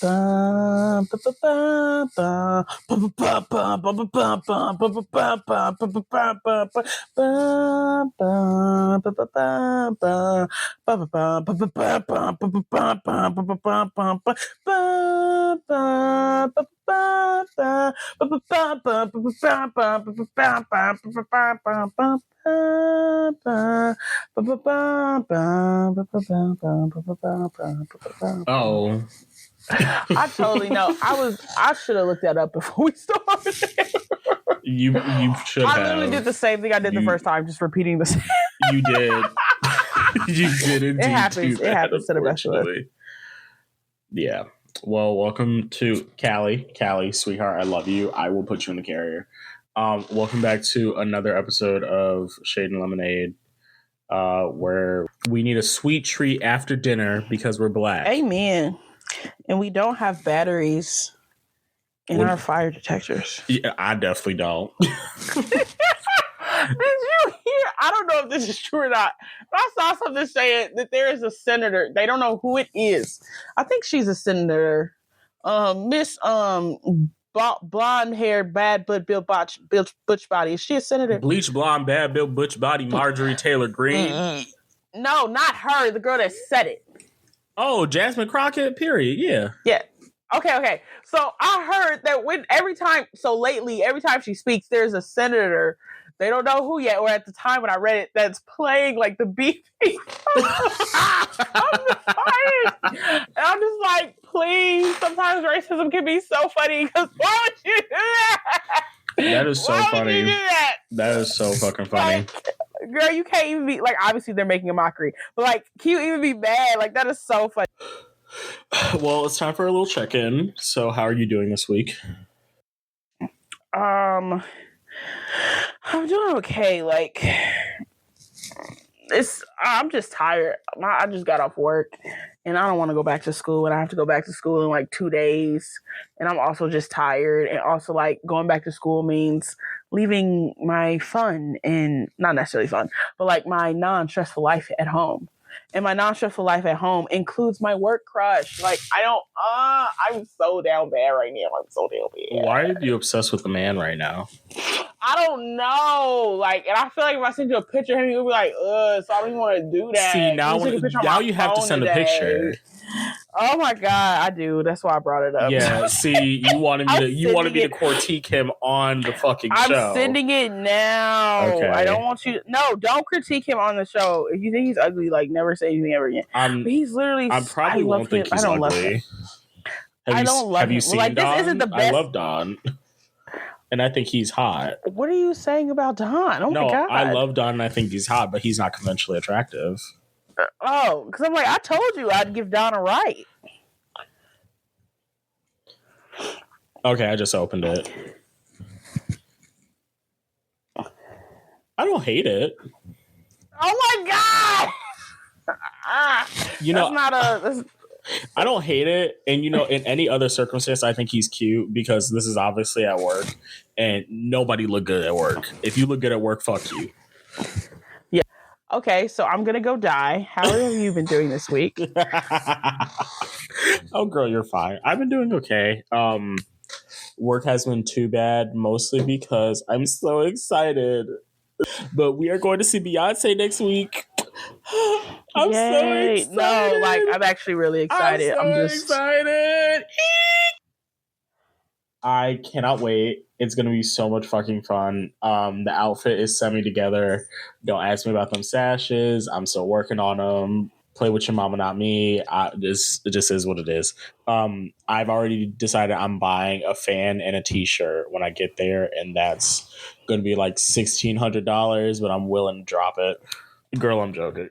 Oh, I totally know. I should have looked that up before we started. you should have. I literally did the same thing I did the first time, just repeating the same. You did. You did indeed. It happens. Do that, It happens to the best of us. Yeah. Well, welcome to Callie. Callie, sweetheart, I love you. I will put you in the carrier. Welcome back to another episode of Shade and Lemonade, where we need a sweet treat after dinner because we're black. Amen. And we don't have batteries in our fire detectors. Yeah, I definitely don't. Did you hear? I don't know if this is true or not, but I saw something saying that there is a senator. They don't know who it is. I think she's a senator. Miss blonde-haired, bad but built butch body. Is she a senator? Bleach blonde, bad built butch body, Marjorie Taylor Greene. No, not her. The girl that said it. Oh, Jasmine Crockett. Period. Yeah. Yeah. Okay. So I heard that every time she speaks, there's a senator. They don't know who yet, or at the time when I read it, that's playing like the beefy. I'm just like, please. Sometimes racism can be so funny because why would you do that? That is so funny. Would you do that? That is so fucking funny. Like, girl, you can't even be like. Obviously, they're making a mockery, but like, can you even be mad? Like, that is so funny. Well, it's time for a little check-in. So, how are you doing this week? I'm doing okay. Like, I'm just tired. I just got off work, and I don't want to go back to school. And I have to go back to school in like 2 days. And I'm also just tired. And also, like, going back to school means leaving my fun and not necessarily fun, but like my non-stressful life at home. And my non-stressful life at home includes my work crush. Like, I'm so down bad right now. I'm so down bad. Why are you obsessed with the man right now? I don't know. Like, and I feel like if I send you a picture of him, you'll be like, ugh, so I don't even want to do that. See, now you have to send a picture. Oh my God, I do. That's why I brought it up. Yeah, see, you wanted me to critique him on the fucking show. I'm sending it now. Okay. I don't want you. No, don't critique him on the show. If you think he's ugly, like, never say anything ever again. But he's literally. I probably won't think he's ugly. I don't love him. Have you seen Don? This isn't the best. I love Don. And I think he's hot. What are you saying about Don? Oh my God. I love Don and I think he's hot, but he's not conventionally attractive. Because I'm like, I told you I'd give Don a right. Okay, I just opened it. I don't hate it. Oh my God! I don't hate it. And, in any other circumstance, I think he's cute because this is obviously at work and nobody look good at work. If you look good at work, fuck you. Yeah. Okay, so I'm going to go die. How have you been doing this week? Oh, girl, you're fine. I've been doing okay. Work has been too bad, mostly because I'm so excited. But we are going to see Beyonce next week. I'm so excited. No, like, I'm actually really excited. I'm just excited. I cannot wait. It's going to be so much fucking fun. The outfit is semi together. Don't ask me about them sashes. I'm still working on them. Play with your mama, not me. It just is what it is. I've already decided I'm buying a fan and a t-shirt when I get there, and that's going to be like $1,600, but I'm willing to drop it. Girl, I'm joking.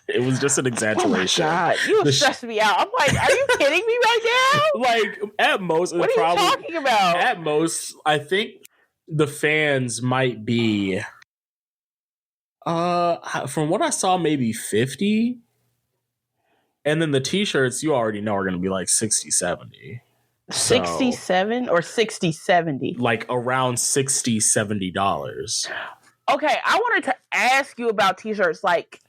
It was just an exaggeration. Oh my God, you stressed me out. I'm like, are you kidding me right now? Like, at most, what are you talking about? At most, I think the fans might be... from what I saw, maybe 50. And then the t-shirts, you already know, are going to be like 60, 70. 67 or 60, 70? Like around $60, $70. Okay, I wanted to ask you about t-shirts. Like,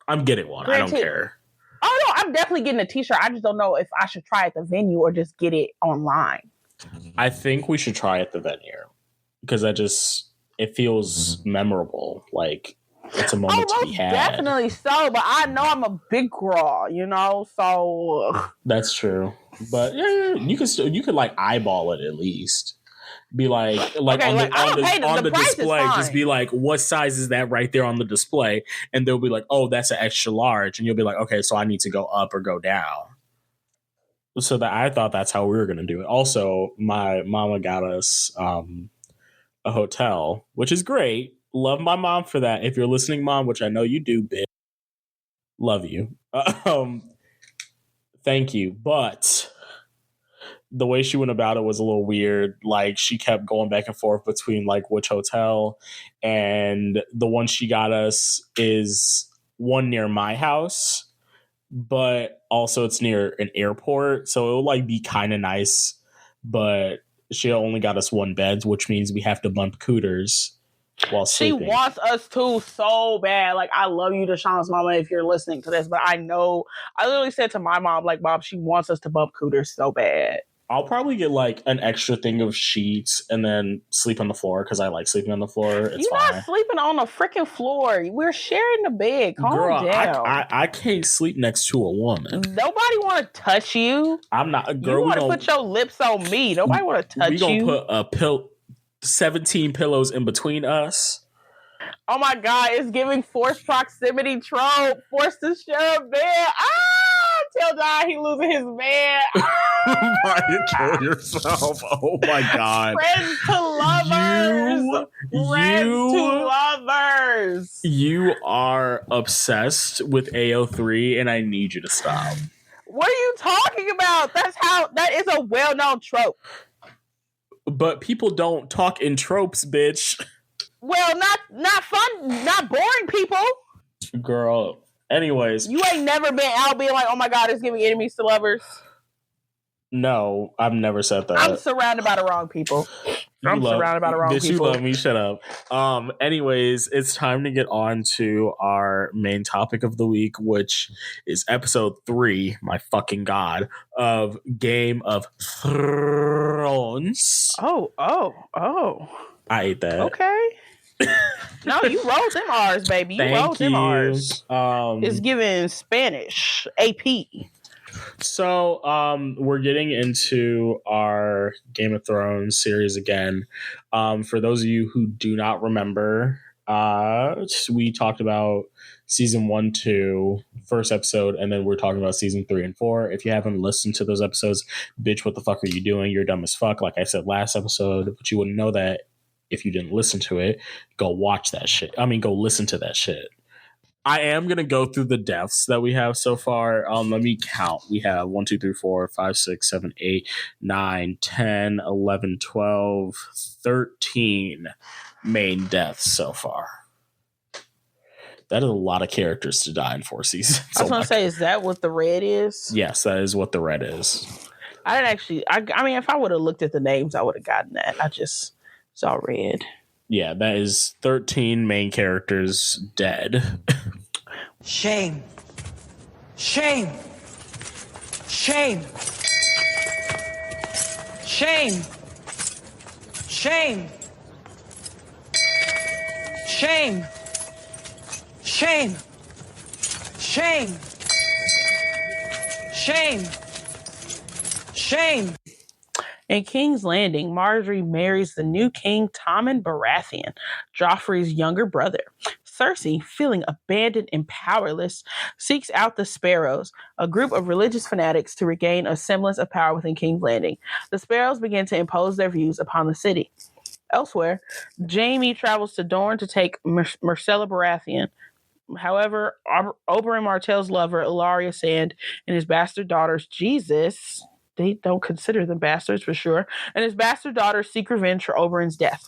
I'm getting one. I don't care. Oh, no, definitely getting a t-shirt. I just don't know if I should try at the venue or just get it online. I think we should try at the venue because it feels memorable. Like it's a moment to be had. Definitely so, but I know I'm a big girl, so that's true. But yeah, you could like eyeball it at least. Be like okay, on the display, just be like, what size is that right there on the display? And they'll be like, oh, that's an extra large, and you'll be like, okay, so I need to go up or go down. So that I thought that's how we were gonna do it. Also, my mama got us a hotel, which is great. Love my mom for that. If you're listening, Mom, which I know you do, bitch, love you. Thank you, but the way she went about it was a little weird. Like she kept going back and forth between like which hotel, and the one she got us is one near my house, but also it's near an airport, so it will like be kind of nice. But she only got us one bed, which means we have to bump cooters while sleeping. She wants us to so bad. Like I love you, Deshaun's mama, if you're listening to this, but I know I literally said to my mom, like, Mom, she wants us to bump cooters so bad. I'll probably get like an extra thing of sheets and then sleep on the floor because I like sleeping on the floor. It's You're fine. not sleeping on the freaking floor. We're sharing the bed. Calm down. I can't sleep next to a woman. Nobody want to touch you. I'm not a girl. You want to put your lips on me. Nobody want to touch you. We gonna put 17 pillows in between us. Oh my God! It's giving forced proximity trope. Forced to share a bed. Tell John he losing his man. You kill yourself. Oh my God. Friends to lovers. Friends to lovers. You are obsessed with AO3 and I need you to stop. What are you talking about? That is a well-known trope. But people don't talk in tropes, bitch. Well, not fun, not boring people. Girl. Anyways. You ain't never been out being like, oh my God, it's giving enemies to lovers. No, I've never said that. I'm surrounded by the wrong people. Surrounded by the wrong people. You love me? Shut up. Anyways, it's time to get on to our main topic of the week, which is episode 3, my fucking God, of Game of Thrones. Oh. I ate that. Okay. No, you rolled them R's, baby. You rolled them R's. It's giving Spanish AP. So we're getting into our Game of Thrones series again. For those of you who do not remember, we talked about season 1, 2, first episode, and then we're talking about season 3 and 4. If you haven't listened to those episodes, bitch, what the fuck are you doing? You're dumb as fuck, like I said last episode, but you wouldn't know that if you didn't listen to it. Go watch that shit. I mean, go listen to that shit. I am going to go through the deaths that we have so far. Let me count. We have 1, 2, 3, 4, 5, 6, 7, 8, 9, 10, 11, 12, 13 main deaths so far. That is a lot of characters to die in 4 seasons. I was going to say, is that what the red is? Yes, that is what the red is. I didn't actually, I mean, if I would have looked at the names, I would have gotten that. I just saw red. Yeah, that is 13 main characters dead. Shame. Shame. Shame. Shame. Shame. Shame. Shame. Shame. Shame. Shame. In King's Landing, Margaery marries the new king, Tommen Baratheon, Joffrey's younger brother. Cersei, feeling abandoned and powerless, seeks out the Sparrows, a group of religious fanatics, to regain a semblance of power within King's Landing. The Sparrows begin to impose their views upon the city. Elsewhere, Jaime travels to Dorne to take Myrcella Baratheon. However, Oberyn Martell's lover, Ilaria Sand, and his bastard daughters, Jesus... They don't consider them bastards for sure. And his bastard daughters seek revenge for Oberyn's death.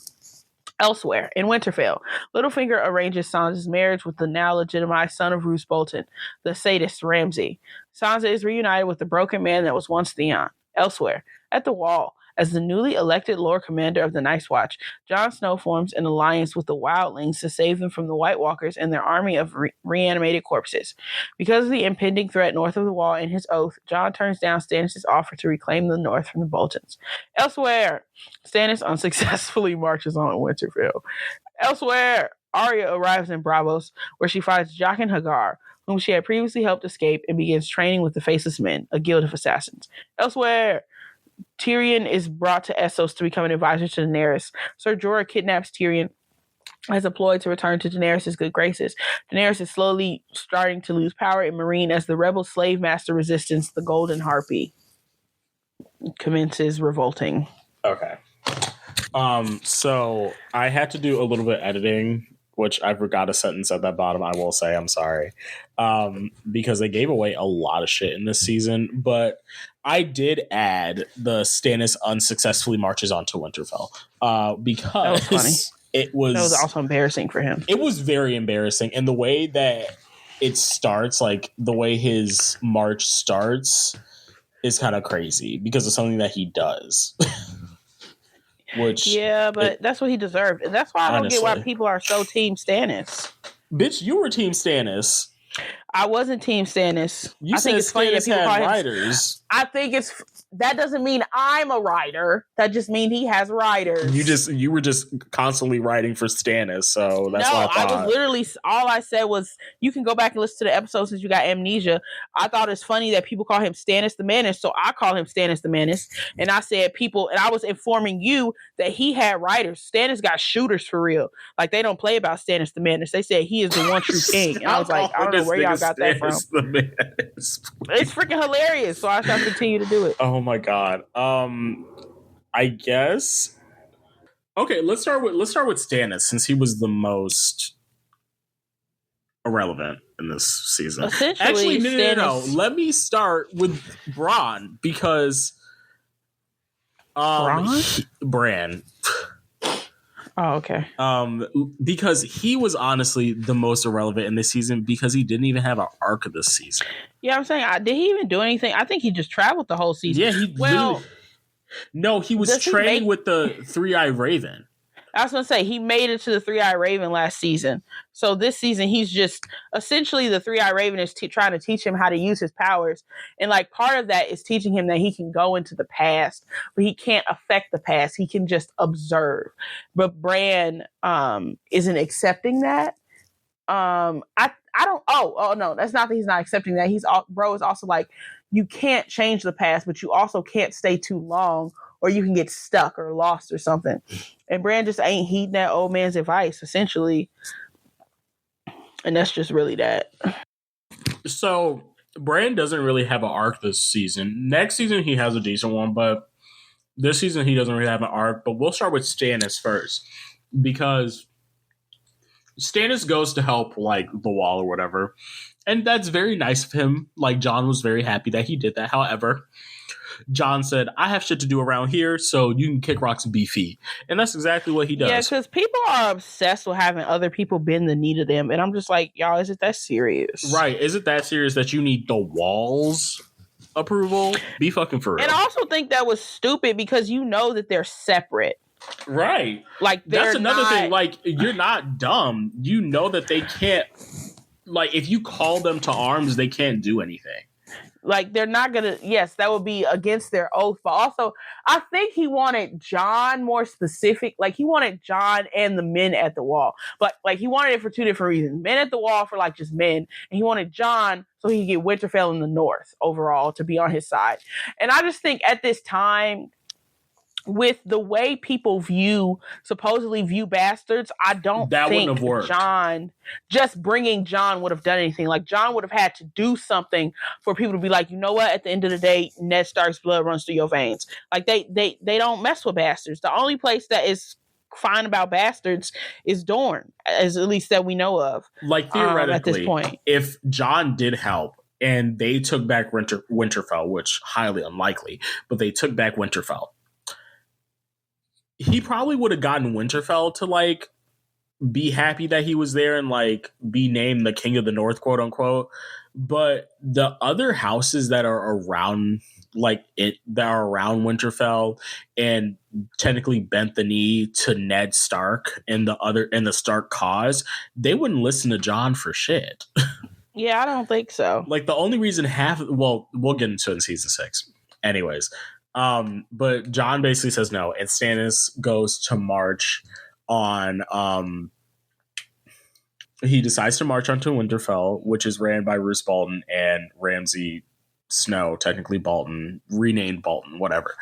Elsewhere, in Winterfell, Littlefinger arranges Sansa's marriage with the now legitimized son of Roose Bolton, the sadist Ramsay. Sansa is reunited with the broken man that was once Theon. Elsewhere, at the Wall, As the newly elected Lord Commander of the Night's Watch, Jon Snow forms an alliance with the Wildlings to save them from the White Walkers and their army of reanimated corpses. Because of the impending threat north of the Wall and his oath, Jon turns down Stannis' offer to reclaim the North from the Boltons. Elsewhere, Stannis unsuccessfully marches on Winterfell. Elsewhere, Arya arrives in Braavos, where she finds Jaqen H'ghar, whom she had previously helped escape, and begins training with the Faceless Men, a guild of assassins. Elsewhere, Tyrion is brought to Essos to become an advisor to Daenerys. Ser Jorah kidnaps Tyrion as a ploy to return to Daenerys' good graces. Daenerys is slowly starting to lose power in Meereen as the rebel slave master resistance, the Golden Harpy, commences revolting. Okay. So I had to do a little bit of editing, which I forgot a sentence at that bottom. I will say I'm sorry, because they gave away a lot of shit in this season. But I did add the Stannis unsuccessfully marches onto Winterfell because that was also embarrassing for him. It was very embarrassing, and the way that it starts, like the way his march starts, is kind of crazy because of something that he does. But that's what he deserved. And that's why I don't get why people are so Team Stannis. Bitch, you were Team Stannis. I wasn't Team Stannis. I think it's funny that people call him writers. I think that doesn't mean I'm a writer. That just means he has writers. You were just constantly writing for Stannis, so that's why I thought. I was literally, all I said was, you can go back and listen to the episode since you got amnesia. I thought it's funny that people call him Stannis the Menace, so I call him Stannis the Menace. And I said and I was informing you that he had writers. Stannis got shooters for real. Like, they don't play about Stannis the Menace. They said he is the one true king. And I was like, I don't know where y'all got that from. It's freaking hilarious, so I shall continue to do it. Oh my god. I guess. Okay, let's start with Stannis, since he was the most irrelevant in this season. Essentially, actually, no. Let me start with Bronn, because Bran. Oh, okay. Because he was honestly the most irrelevant in this season, because he didn't even have an arc of this season. Yeah, I'm saying, did he even do anything? I think he just traveled the whole season. Yeah, no, he was training with the Three-Eyed Raven. I was going to say, he made it to the Three-Eyed Raven last season. So this season, he's just, essentially, the Three-Eyed Raven is trying to teach him how to use his powers. And, like, part of that is teaching him that he can go into the past, but he can't affect the past. He can just observe. But Bran isn't accepting that. I don't, no, that's not that he's not accepting that. Bro is also like, you can't change the past, but you also can't stay too long, or you can get stuck or lost or something. And Bran just ain't heeding that old man's advice, essentially. And that's just really that. So Bran doesn't really have an arc this season. Next season, he has a decent one, but this season, he doesn't really have an arc. But we'll start with Stannis first, because Stannis goes to help, like, the Wall or whatever. And that's very nice of him. Like, Jon was very happy that he did that. However, Jon said, I have shit to do around here, so you can kick rocks and be feet. And that's exactly what he does. Yeah, because people are obsessed with having other people bend the knee to them. And I'm just like, y'all, is it that serious? Right. Is it that serious that you need the Wall's approval? Be fucking for real. And I also think that was stupid, because you know that they're separate. Right. Like, that's another thing. Like, you're not dumb. You know that they can't, like, if you call them to arms, they can't do anything. Like, they're not gonna, yes, that would be against their oath. But also, I think he wanted Jon more specific. Like, he wanted Jon and the men at the Wall. But, like, he wanted it for two different reasons. Men at the Wall for, like, just men. And he wanted Jon so he could get Winterfell in the North overall to be on his side. And I just think at this time, with the way people supposedly view bastards, I don't think Jon, just bringing Jon would have done anything. Like, Jon would have had to do something for people to be like, you know what, at the end of the day, Ned Stark's blood runs through your veins. Like, they don't mess with bastards. The only place that is fine about bastards is Dorne, as at least that we know of. Like, theoretically, at this point, if Jon did help and they took back Winterfell, which highly unlikely, but they took back Winterfell, he probably would have gotten Winterfell to, like, be happy that he was there and, like, be named the King of the North, quote unquote. But the other houses that are around that are around Winterfell and technically bent the knee to Ned Stark and the Stark cause, they wouldn't listen to Jon for shit. Yeah, I don't think so. Like the only reason we'll get into it in season 6. Anyways, but Jon basically says no, and Stannis goes to march on he decides to march onto Winterfell, which is ran by Roose Bolton and Ramsay Snow, technically Bolton, renamed Bolton, whatever.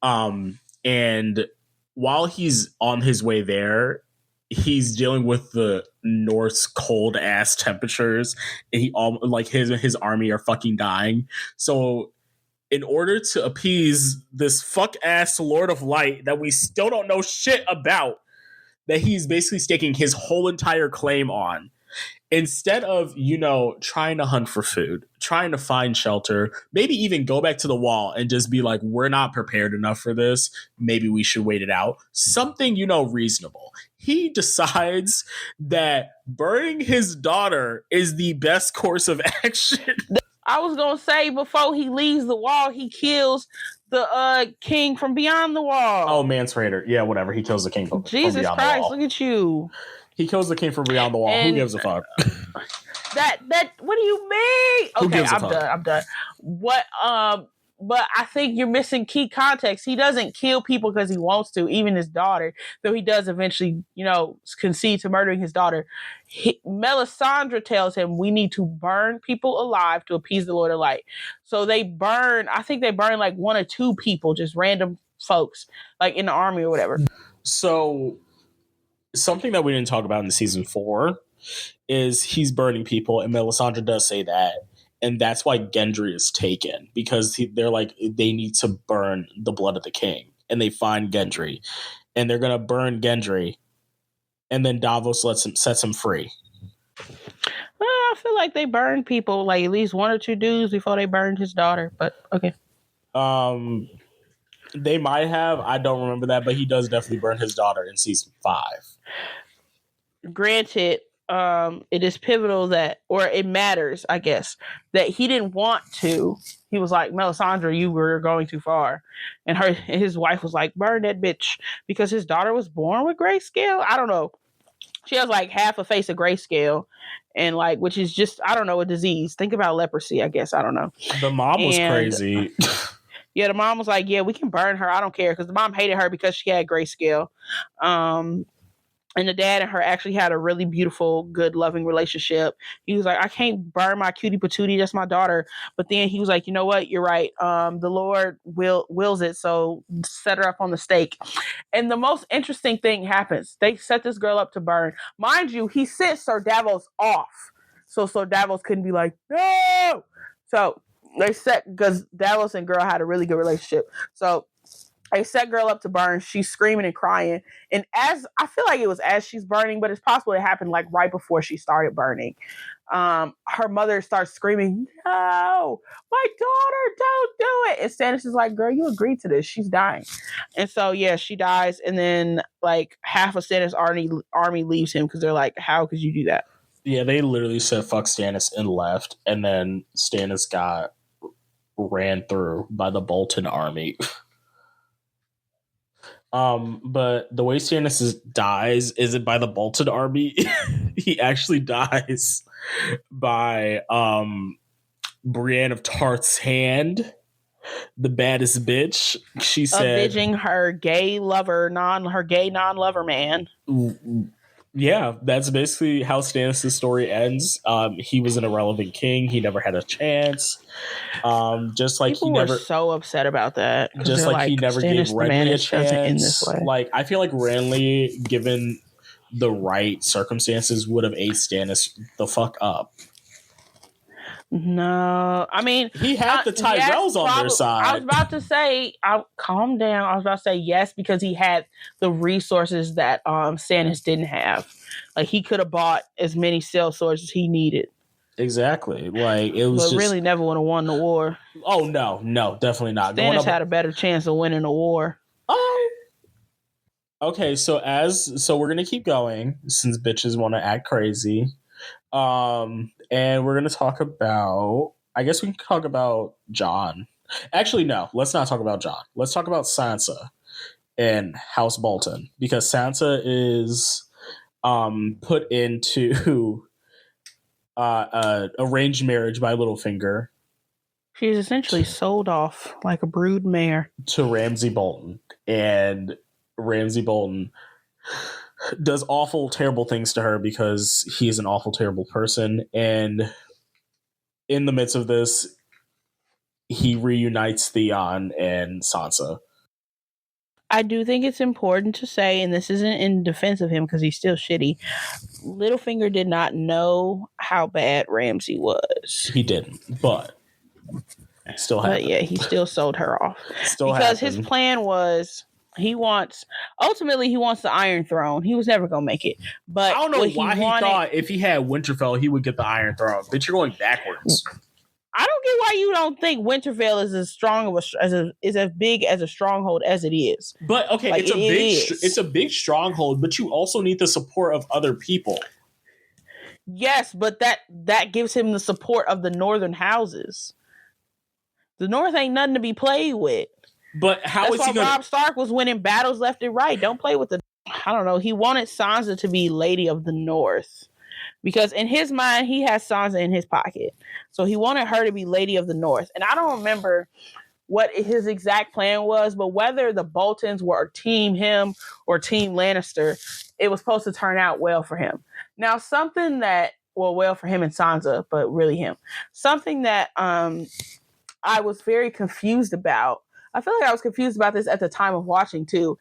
And while he's on his way there, he's dealing with the North's cold ass temperatures, and his army are fucking dying. So in order to appease this fuck ass Lord of Light that we still don't know shit about, that he's basically staking his whole entire claim on, instead of, trying to hunt for food, trying to find shelter, maybe even go back to the wall and just be like, we're not prepared enough for this, maybe we should wait it out, something reasonable, he decides that burning his daughter is the best course of action. I was gonna say, before he leaves the wall, he kills the king from beyond the wall. Oh, Mansraider. Yeah, whatever. He kills the king from Jesus beyond Christ, the wall. look at you. He kills the king from beyond the wall. And who gives a fuck? That what do you mean? Okay, I'm done. What but I think you're missing key context. He doesn't kill people because he wants to, even his daughter, though he does eventually, concede to murdering his daughter. Melisandre tells him we need to burn people alive to appease the Lord of Light. So they burn like 1 or 2 people, just random folks, like in the army or whatever. So something that we didn't talk about in season 4 is he's burning people, and Melisandre does say that. And that's why Gendry is taken, because they're like, they need to burn the blood of the king. And they find Gendry. And they're going to burn Gendry. And then Davos sets him free. Well, I feel like they burned people, like at least 1 or 2 dudes before they burned his daughter. But okay. They might have. I don't remember that. But he does definitely burn his daughter in season 5. Granted, it is pivotal or it matters, I guess, that he didn't want to. He was like, Melisandre, you were going too far. And his wife was like, burn that bitch, because his daughter was born with grayscale. I don't know. She has like half a face of grayscale, and like, which is just, I don't know, a disease. Think about leprosy, I guess. I don't know. The mom was crazy. Yeah, the mom was like, yeah, we can burn her. I don't care, because the mom hated her because she had grayscale. And the dad and her actually had a really beautiful, good, loving relationship. He was like, I can't burn my cutie patootie. That's my daughter. But then he was like, you know what? You're right. The Lord wills it. So set her up on the stake. And the most interesting thing happens. They set this girl up to burn. Mind you, he sent Sir Davos off. So Sir Davos couldn't be like, no. So they because Davos and girl had a really good relationship. So they set girl up to burn. She's screaming and crying. And I feel like it was as she's burning, but it's possible it happened like right before she started burning. Her mother starts screaming, no, my daughter, don't do it. And Stannis is like, girl, you agreed to this. She's dying. And so, yeah, she dies. And then like half of Stannis' army leaves him because they're like, how could you do that? Yeah, they literally said fuck Stannis and left. And then Stannis got ran through by the Bolton army. But the way Stannis dies isn't by the Bolton army. He actually dies by Brienne of Tarth's hand, the baddest bitch. She said, avenging her gay non-lover man. Yeah, that's basically how Stannis' story ends. He was an irrelevant king. He never had a chance. Just like People were so upset about that. Just like he never gave Renly a chance. In this way. Like, I feel like Renly, given the right circumstances, would have aced Stannis the fuck up. No, I mean, he had the Tyrells on their side. I was about to say, calm down. I was about to say yes, because he had the resources that Stannis didn't have. Like, he could have bought as many cell swords as he needed. Exactly. Like, it was but really never would have won the war. Oh no, definitely not. Stannis had a better chance of winning the war. Oh. Okay, so we're gonna keep going since bitches want to act crazy. And we're going to talk about, I guess we can talk about Jon. Actually, no. Let's not talk about Jon. Let's talk about Sansa and House Bolton, because Sansa is put into arranged marriage by Littlefinger She's essentially sold off like a brood mare to Ramsay Bolton, and Ramsay Bolton does awful, terrible things to her because he is an awful, terrible person. And in the midst of this, he reunites Theon and Sansa. I do think it's important to say, and this isn't in defense of him because he's still shitty, Littlefinger did not know how bad Ramsay was. He didn't, but still happened. But yeah, he still sold her off. Still because happened. his plan was he wants the Iron Throne. He was never gonna make it. But I don't know why he thought if he had Winterfell, he would get the Iron Throne. Bitch, you're going backwards. I don't get why you don't think Winterfell is as strong of is as big as a stronghold as it is. But okay, like, it's a big stronghold, but you also need the support of other people. Yes, but that gives him the support of the northern houses. The North ain't nothing to be played with. But how is he gonna... Robb Stark was winning battles left and right. Don't play with the... I don't know. He wanted Sansa to be Lady of the North. Because in his mind, he has Sansa in his pocket. So he wanted her to be Lady of the North. And I don't remember what his exact plan was, but whether the Boltons were team him or team Lannister, it was supposed to turn out well for him. Now, something that... well for him and Sansa, but really him. Something that I was very confused about. I feel like I was confused about this at the time of watching too.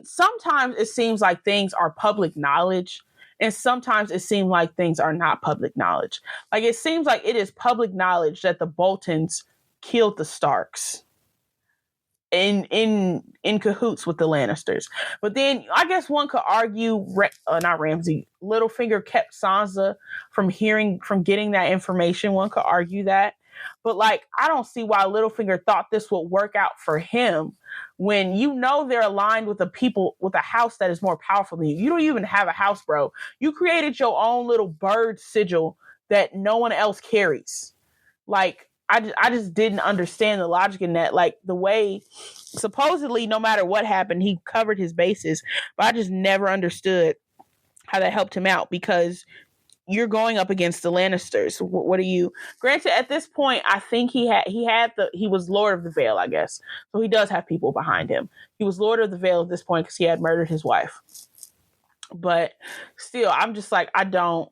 Sometimes it seems like things are public knowledge, and sometimes it seems like things are not public knowledge. Like it seems like it is public knowledge that the Boltons killed the Starks in cahoots with the Lannisters. But then I guess one could argue, not Ramsay, Littlefinger kept Sansa from getting that information. One could argue that. But like, I don't see why Littlefinger thought this would work out for him when you know they're aligned with with a house that is more powerful than you. You don't even have a house, bro. You created your own little bird sigil that no one else carries. Like, I just didn't understand the logic in that. Like the way, supposedly, no matter what happened, he covered his bases. But I just never understood how that helped him out, because you're going up against the Lannisters. What are you? Granted, at this point, I think he was Lord of the Vale, I guess. So he does have people behind him. He was Lord of the Vale at this point because he had murdered his wife. But still, I'm just like, I don't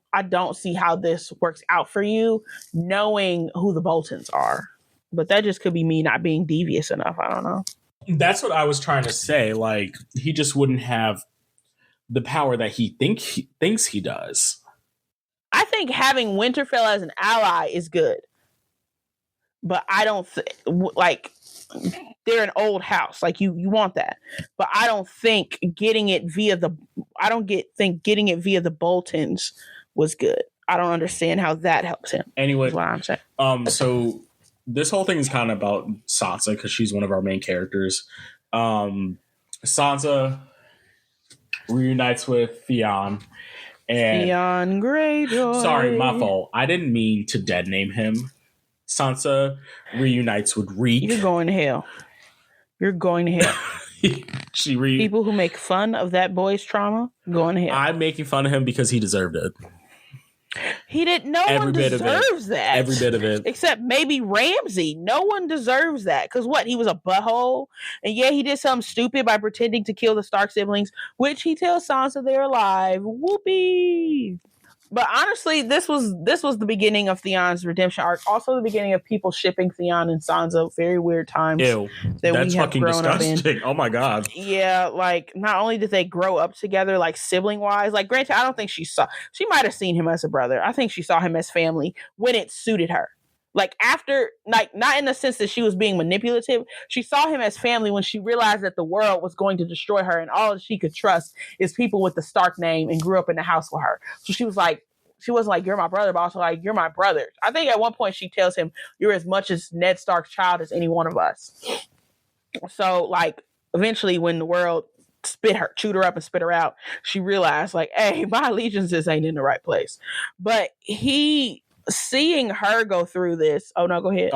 see how this works out for you, knowing who the Boltons are. But that just could be me not being devious enough. I don't know. That's what I was trying to say. Like, he just wouldn't have the power that he thinks he does. I think having Winterfell as an ally is good. But I don't like, they're an old house. Like you want that. But I don't think getting it via the Boltons was good. I don't understand how that helps him. Anyway, is what I'm saying. So this whole thing is kind of about Sansa because she's one of our main characters. Sansa reunites with Theon. And Theon Greyjoy. Sorry, my fault. I didn't mean to dead name him. Sansa reunites with Reek. You're going to hell. You're going to hell. People who make fun of that boy's trauma, going to hell. I'm making fun of him because he deserved it. He didn't. No one deserves that. Every bit of it. Except maybe Ramsay. No one deserves that. Because what? He was a butthole? And yeah, he did something stupid by pretending to kill the Stark siblings, which he tells Sansa they're alive. Whoopee. But honestly, this was the beginning of Theon's redemption arc. Also the beginning of people shipping Theon and Sansa. Very weird times. Ew. That's fucking disgusting. Oh my God. Yeah, like not only did they grow up together, like sibling wise, like granted, I don't think she might have seen him as a brother. I think she saw him as family when it suited her. Like after, like not in the sense that she was being manipulative. She saw him as family when she realized that the world was going to destroy her and all she could trust is people with the Stark name and grew up in the house with her. So she wasn't like, you're my brother, but also like, you're my brother. I think at one point she tells him, you're as much as Ned Stark's child as any one of us. So like eventually when the world chewed her up and spit her out, she realized like, hey, my allegiances ain't in the right place. But he seeing her go through this. Oh no, go ahead.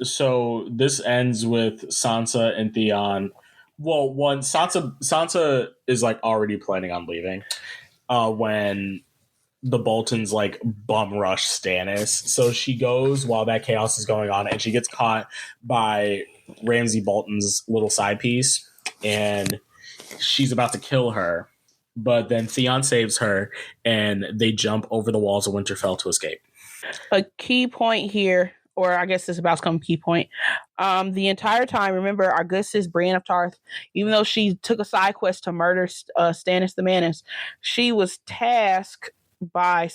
So this ends with Sansa and Theon. Well, Sansa is like already planning on leaving. When the Boltons like bum rush Stannis. So she goes while that chaos is going on, and she gets caught by Ramsay Bolton's little side piece, and she's about to kill her. But then Theon saves her, and they jump over the walls of Winterfell to escape. A key point here, or I guess this is about to come key point. The entire time, remember, our good sis Brienne of Tarth, even though she took a side quest to murder Stannis the Manus, she was tasked by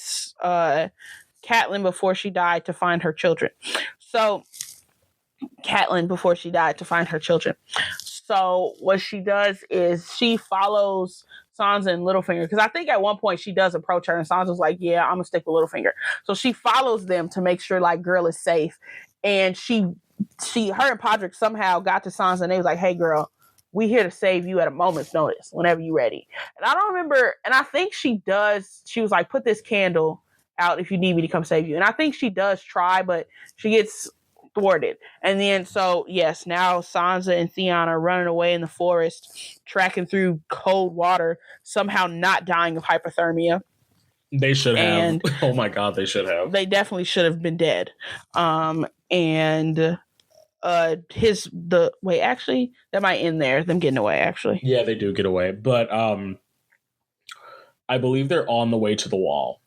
Catelyn before she died to find her children. So what she does is she follows Sansa and Littlefinger, because I think at one point she does approach her and Sansa's like, yeah, I'm gonna stick with Littlefinger. So she follows them to make sure like girl is safe. And her and Podrick somehow got to Sansa and they was like, hey girl, we here to save you at a moment's notice whenever you're ready. And I don't remember, and I think she was like, put this candle out if you need me to come save you. And I think she does try, but she gets thwarted. And then, so yes, now Sansa and Theon are running away in the forest, tracking through cold water, somehow not dying of hypothermia. They should have. And oh my god, they should have. They definitely should have been dead. Actually, that might end there, them getting away, actually. Yeah, they do get away. But I believe they're on the way to the wall.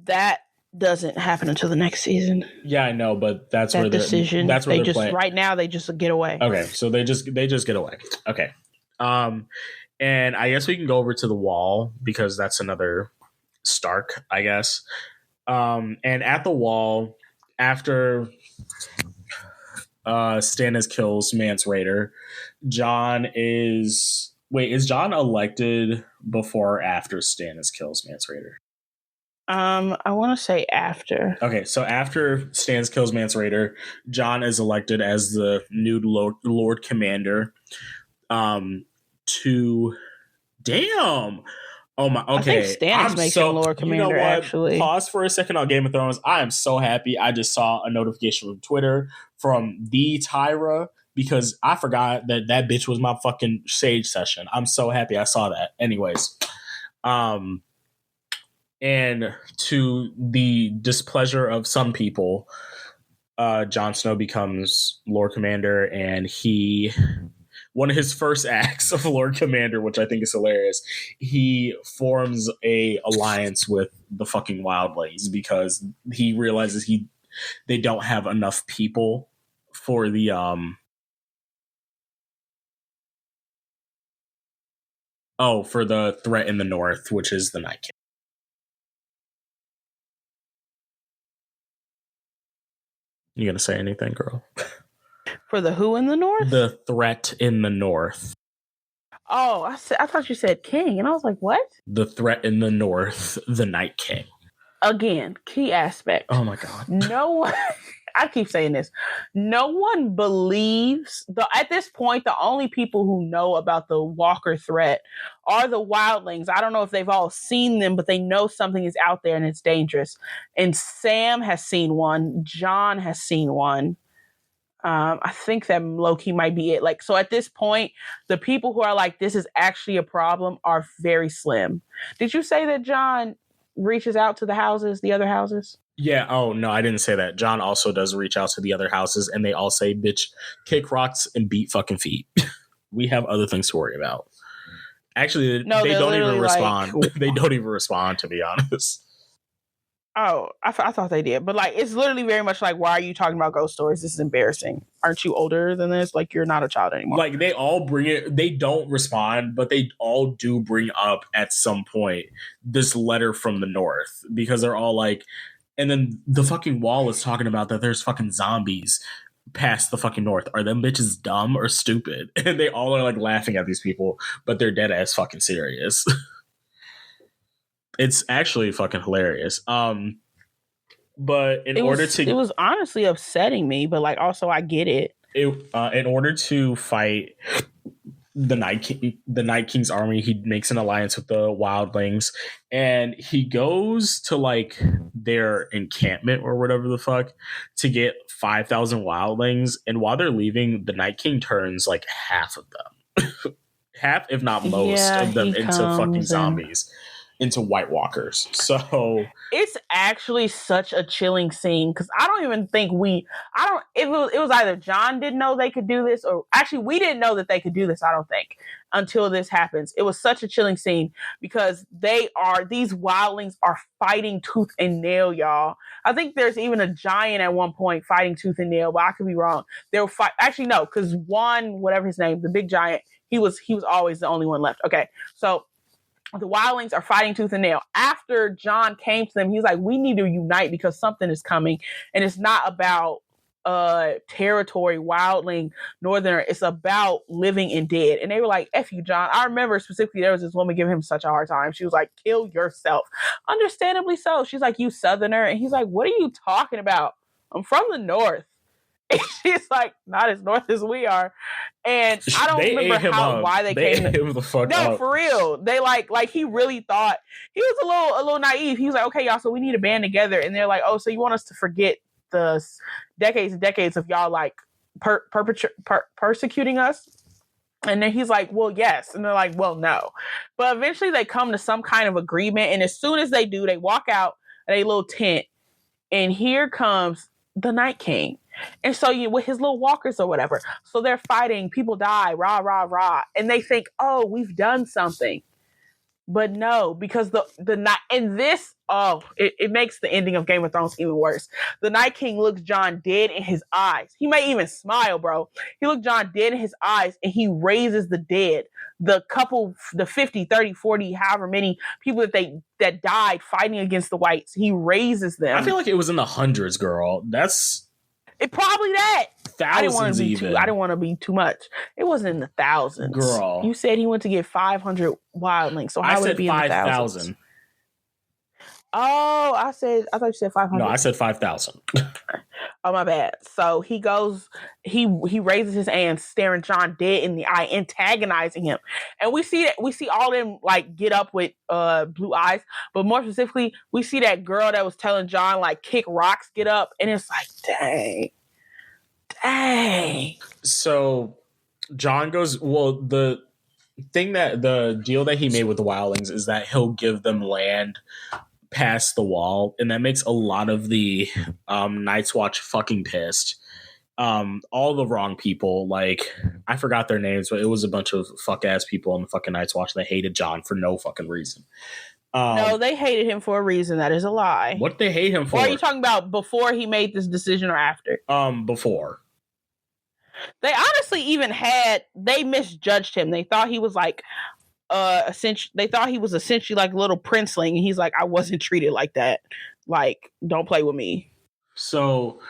That doesn't happen until the next season. Yeah, I know, but that's where decision. That's where they just playing. Right now they just get away. Okay, so they just get away. Okay, and I guess we can go over to the wall because that's another Stark, I guess. And at the wall, after Stannis kills Mance Rayder, Jon is Jon elected before or after Stannis kills Mance Rayder? I want to say after. Okay, so after Stannis kills Mance Rayder, Jon is elected as the new Lord Commander. Oh my. Okay, I think Stannis makes him Lord Commander. You know what? Actually, pause for a second on Game of Thrones. I am so happy. I just saw a notification from Twitter from the Tyra because I forgot that bitch was my fucking Sage session. I'm so happy I saw that. Anyways, and to the displeasure of some people, Jon Snow becomes Lord Commander, and one of his first acts of Lord Commander, which I think is hilarious, he forms a alliance with the fucking Wildlings because he realizes they don't have enough people for the for the threat in the north, which is the Night King. You gonna say anything, girl? For the who in the north? The threat in the north. Oh, I thought you said king, and I was like, what? The threat in the north, the Night King. Again, key aspect. Oh my god. No one. I keep saying this. No one believes at this point, the only people who know about the Walker threat are the Wildlings. I don't know if they've all seen them, but they know something is out there and it's dangerous. And Sam has seen one. Jon has seen one. I think that low-key might be it. Like, so at this point, the people who are like, this is actually a problem are very slim. Did you say that Jon reaches out to the other houses? Yeah. Oh, no, I didn't say that. Jon also does reach out to the other houses, and they all say, bitch, kick rocks and beat fucking feet. We have other things to worry about. Actually, no, they don't even respond. Like, they don't even respond, to be honest. Oh, I thought they did. But, like, it's literally very much like, why are you talking about ghost stories? This is embarrassing. Aren't you older than this? Like, you're not a child anymore. Like, they all bring it. They don't respond, but they all do bring up at some point this letter from the north because they're all like, and then the fucking wall is talking about that there's fucking zombies past the fucking north. Are them bitches dumb or stupid? And they all are like laughing at these people, but they're dead ass fucking serious. It's actually fucking hilarious. But it was honestly upsetting me, but like also I get it. In order to fight the Night King's army. He makes an alliance with the wildlings, and he goes to like their encampment or whatever the fuck to get 5,000 wildlings. And while they're leaving, the Night King turns like half of them, half if not most of them into fucking zombies, into White Walkers. So it's actually such a chilling scene because I don't even think it was either John didn't know they could do this, or actually we didn't know that they could do this, I don't think, until this happens. It was such a chilling scene because these wildlings are fighting tooth and nail, y'all. I think there's even a giant at one point fighting tooth and nail, but I could be wrong. They'll fight, actually no, because one, whatever his name, the big giant, he was always the only one left. Okay, so the wildlings are fighting tooth and nail. After John came to them, he's like, we need to unite because something is coming. And it's not about territory, wildling, northerner. It's about living and dead. And they were like, F you, John. I remember specifically there was this woman giving him such a hard time. She was like, kill yourself. Understandably so. She's like, you southerner. And he's like, what are you talking about? I'm from the north. And she's like, not as north as we are. And I don't remember why they came. Him the fuck no, up. for real. They like he really thought he was a little naive. He was like, okay, y'all, so we need to band together. And they're like, oh, so you want us to forget the decades and decades of y'all like persecuting us? And then he's like, well, yes. And they're like, well, no. But eventually they come to some kind of agreement. And as soon as they do, they walk out at a little tent. And here comes the Night King. And so with his little walkers or whatever. So they're fighting, people die, rah, rah, rah. And they think, oh, we've done something. But no, because the night, and this, it makes the ending of Game of Thrones even worse. The Night King looks John dead in his eyes. He may even smile, bro. He looked John dead in his eyes, and he raises the dead. The 50, 30, 40, however many people that died fighting against the whites, he raises them. I feel like it was in the hundreds, girl. That's... It probably that. Thousands even. I didn't want to be too much. It wasn't in the thousands. Girl. You said he went to get 500 wildlings. So how would it be in the thousands? 5,000. Oh, I thought you said 500. No, I said 5,000. Oh, my bad. So he goes, he raises his hand, staring John dead in the eye, antagonizing him. And we see all them like get up with blue eyes, but more specifically, we see that girl that was telling John like kick rocks, get up, and it's like, dang. So John goes, well, the deal that he made with the wildlings is that he'll give them land past the wall, and that makes a lot of the Night's Watch fucking pissed. All the wrong people, like I forgot their names, but it was a bunch of fuck ass people on the fucking Night's Watch that hated John for no fucking reason. No, they hated him for a reason. That is a lie. What did they hate him for? Or are you talking about before he made this decision or after? Before. They honestly they misjudged him. They thought he was like essentially like a little princeling, and he's like, I wasn't treated like that. Like, don't play with me. So,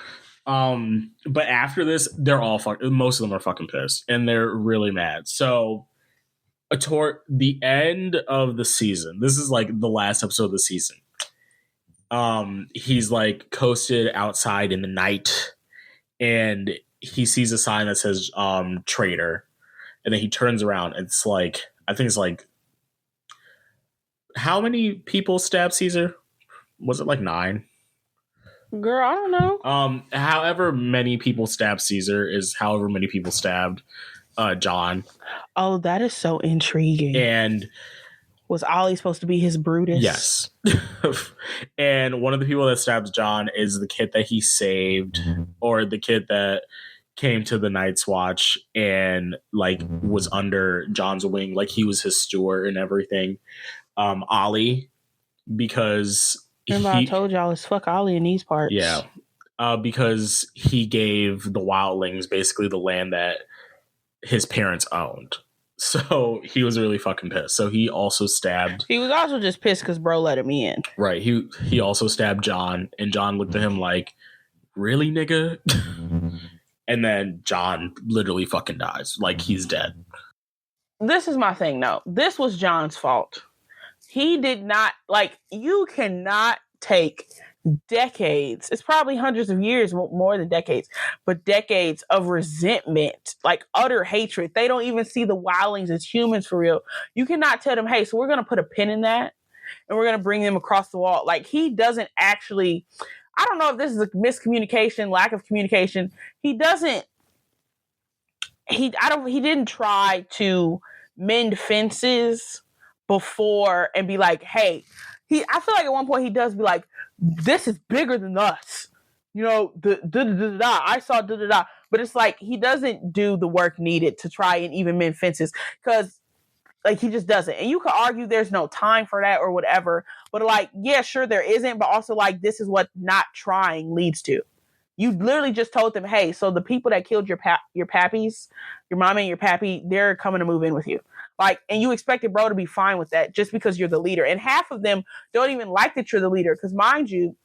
but after this, they're all most of them are fucking pissed, and they're really mad. So, toward the end of the season, this is like the last episode of the season. He's like coasted outside in the night, and he sees a sign that says traitor, and then he turns around, and it's like, I think it's like, how many people stabbed Caesar? Was it like 9? Girl, I don't know. However many people stabbed Caesar is however many people stabbed John. Oh, that is so intriguing. And was Ollie supposed to be his Brutus? Yes. And one of the people that stabs John is the kid that he saved, or the kid that came to the Night's Watch and like was under John's wing, like he was his steward and everything. Ollie, because remember I told y'all it's fuck Ollie in these parts. Yeah. Because he gave the wildlings basically the land that his parents owned. So he was really fucking pissed. So he also stabbed. He was also just pissed because bro let him in. Right. He also stabbed John, and John looked at him like, really, nigga? And then John literally fucking dies. Like, he's dead. This is my thing, though. This was John's fault. He did not, like, you cannot take decades, it's probably hundreds of years, more than decades, but decades of resentment, like utter hatred. They don't even see the wildlings as humans for real. You cannot tell them, hey, so we're going to put a pin in that and we're going to bring them across the wall. Like, he doesn't actually, I don't know if this is a miscommunication, lack of communication. He didn't try to mend fences before and be like, hey, I feel like at one point he does be like, this is bigger than us. You know, I saw but it's like he doesn't do the work needed to try and even mend fences, because like he just doesn't. And you could argue there's no time for that or whatever, but like, yeah, sure there isn't, but also like this is what not trying leads to. You literally just told them, hey, so the people that killed your pappies, your mama and your pappy, they're coming to move in with you. Like, and you expected bro to be fine with that just because you're the leader. And half of them don't even like that you're the leader. Because mind you,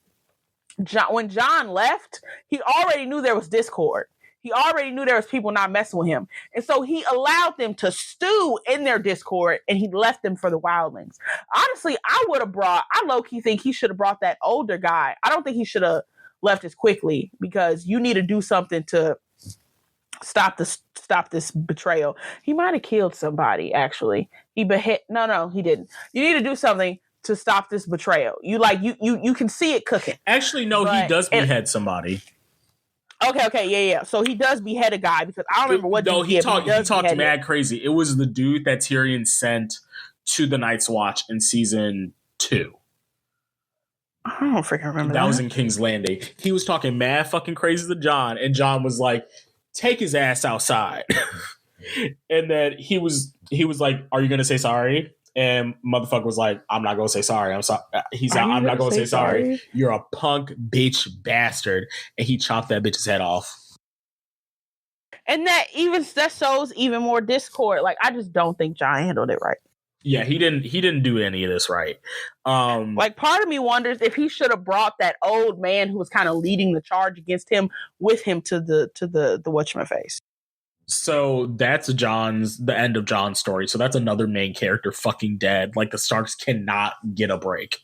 when John left, he already knew there was discord. He already knew there was people not messing with him. And so he allowed them to stew in their discord and he left them for the wildlings. Honestly, I low-key think he should have brought that older guy. I don't think he should have left as quickly, because you need to do something to stop this betrayal. He might have killed somebody, actually. He no, he didn't. You need to do something to stop this betrayal. You can see it cooking. Actually, no, he does behead somebody. Okay, yeah. So he does behead a guy, because I don't remember what. No, he talked mad crazy. It was the dude that Tyrion sent to the Night's Watch in season 2. I don't freaking remember that. That was in King's Landing. He was talking mad fucking crazy to Jon, and Jon was like, take his ass outside. And then he was like, are you going to say sorry? And motherfucker was like, I'm not going to say sorry. I'm sorry. I'm not going to say sorry. You're a punk bitch bastard. And he chopped that bitch's head off. And that shows even more discord. Like, I just don't think Jon handled it right. Yeah, he didn't do any of this right. Like, part of me wonders if he should have brought that old man who was kind of leading the charge against him with him to the whatchamaface. So that's the end of Jon's story. So that's another main character fucking dead. Like, the Starks cannot get a break.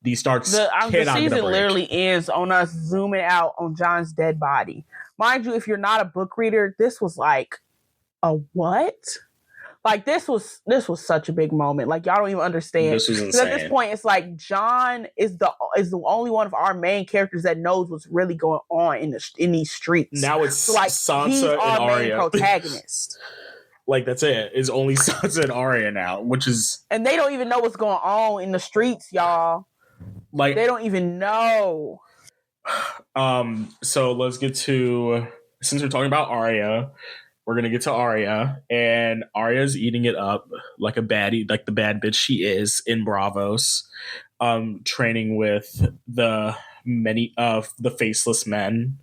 These Starks cannot get a break. The season literally ends on us zooming out on Jon's dead body. Mind you, if you're not a book reader, this was like a what? Like, this was such a big moment. Like, y'all don't even understand. This was insane. At this point, it's like Jon is the only one of our main characters that knows what's really going on in these streets. Now it's so, like, Sansa he's and our Arya. Main protagonist. Like, that's it. It's only Sansa and Arya now, which is, and they don't even know what's going on in the streets, y'all. Like, they don't even know. So let's get to, since we're talking about Arya, we're going to get to Arya, and Arya's eating it up like a baddie, like the bad bitch she is in Bravos, training with the many of the faceless men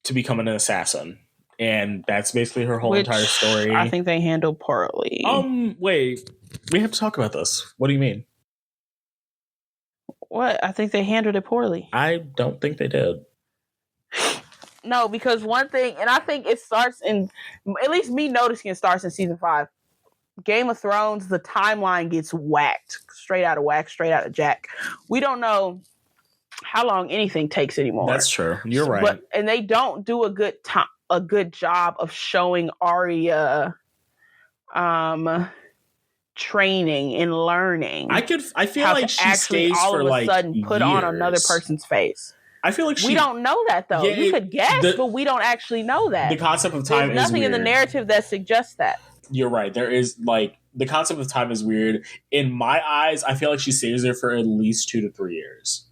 to become an assassin. And that's basically her whole entire story. I think they handled poorly. Wait, we have to talk about this. What do you mean? What? I think they handled it poorly. I don't think they did. No, because one thing, and I think it starts in, at least me noticing it starts in season 5. Game of Thrones, the timeline gets whacked, straight out of Jack. We don't know how long anything takes anymore. That's true. You're right. And they don't do a good job of showing Arya training and learning. I feel like she stays all for of a like sudden put years. On another person's face. I feel like we don't know that though. Yeah, you could guess, but we don't actually know that. The concept of time There's nothing is in the narrative that suggests that. You're right. There is, like, the concept of time is weird. In my eyes, I feel like she stays there for at least 2 to 3 years.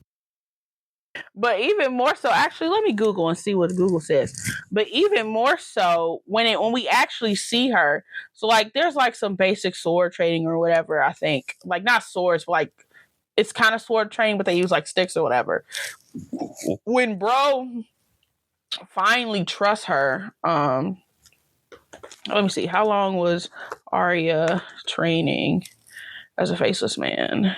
But even more so, actually, let me Google and see what Google says. But even more so, when we actually see her, so like there's like some basic sword training or whatever. I think like not swords, but like it's kind of sword training, but they use like sticks or whatever. When bro finally trusts her, let me see, how long was Arya training as a faceless man?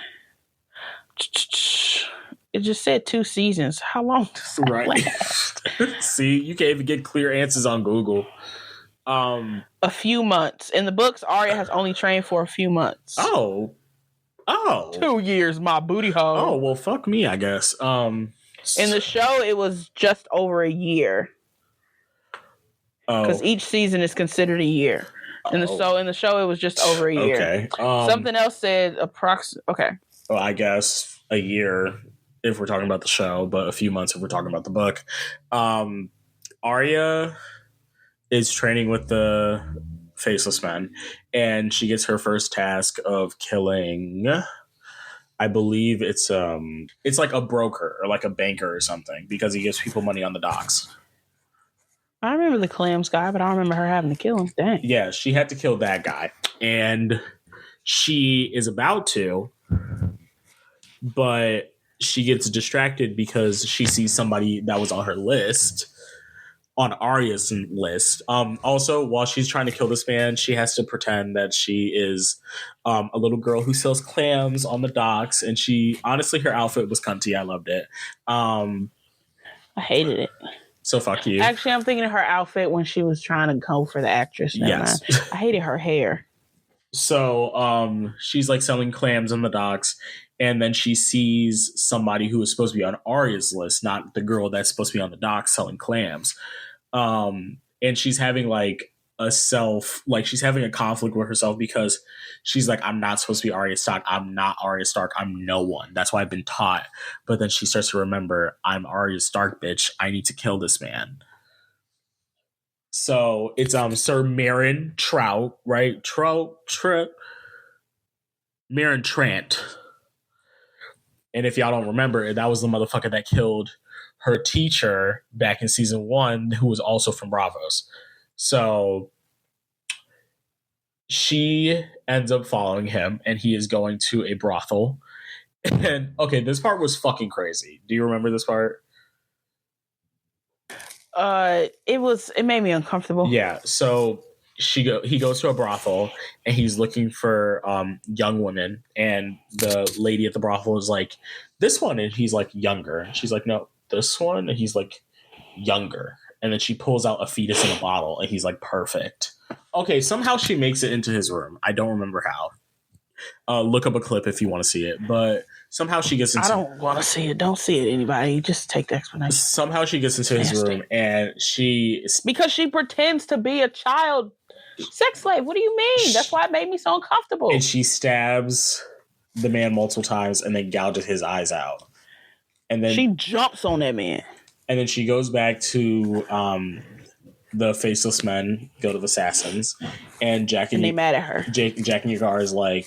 It just said 2 seasons. How long does that last? See, you can't even get clear answers on Google. A few months. In the books, Arya has only trained for a few months. Oh. Oh. 2 years, my booty hole. Oh, well, fuck me, I guess. In the show, it was just over a year. Because each season is considered a year. In the show, it was just over a year. Okay. Something else said okay. Well, I guess a year if we're talking about the show, but a few months if we're talking about the book. Arya is training with the Faceless Men, and she gets her first task of killing, I believe it's like a broker or like a banker or something, because he gives people money on the docks. I remember the clams guy, but I don't remember her having to kill him. Dang. Yeah, she had to kill that guy, and she is about to, but she gets distracted because she sees somebody that was on her list, on Arya's list. Also, while she's trying to kill this man, she has to pretend that she is a little girl who sells clams on the docks, and she, honestly, her outfit was cunty. I loved it. I hated it. So fuck you. Actually, I'm thinking of her outfit when she was trying to go for the actress. Yes. I hated her hair. So she's like selling clams on the docks, and then she sees somebody who is supposed to be on Arya's list, not the girl that's supposed to be on the docks selling clams. And she's having like she's having a conflict with herself because she's like, I'm not supposed to be Arya Stark. I'm not Arya Stark. I'm no one. That's why I've been taught. But then she starts to remember, I'm Arya Stark, bitch. I need to kill this man. So it's Sir Meryn Trout, right? Meryn Trant. And if y'all don't remember, that was the motherfucker that killed her teacher back in season 1, who was also from Bravos. So she ends up following him, and he is going to a brothel. And okay, this part was fucking crazy. Do you remember this part? It made me uncomfortable. Yeah. So he goes to a brothel, and he's looking for young women, and the lady at the brothel is like, this one, and he's like, younger. And she's like, no, this one, and he's like, younger. And then she pulls out a fetus in a bottle, and he's like, perfect. Okay, somehow she makes it into his room. I don't remember how. Look up a clip if you want to see it, but somehow she gets into... I don't want to see it. Don't see it, anybody. Just take the explanation. Somehow she gets into his room, and because she pretends to be a child sex slave. What do you mean? That's why it made me so uncomfortable. And she stabs the man multiple times and then gouges his eyes out. And then she jumps on that man. And then she goes back to the Faceless Men, Guild of Assassins, and they mad at her. Jack and Yagar is like,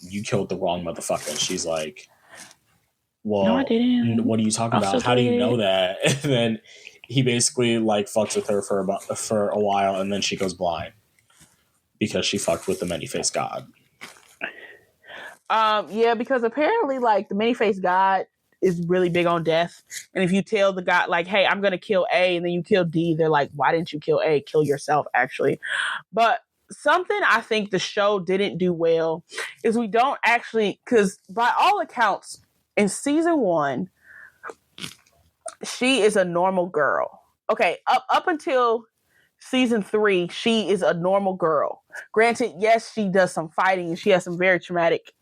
you killed the wrong motherfucker. And she's like, well, no, I didn't. What are you talking about? How do you know that? And then he basically like fucks with her for a while, and then she goes blind because she fucked with the many-faced god. Yeah, because apparently like the many-faced god is really big on death. And if you tell the guy, like, hey, I'm going to kill A, and then you kill D, they're like, why didn't you kill A? Kill yourself, actually. But something I think the show didn't do well is we don't actually, because by all accounts, in season 1, she is a normal girl. Okay, up until season 3, she is a normal girl. Granted, yes, she does some fighting, and she has some very traumatic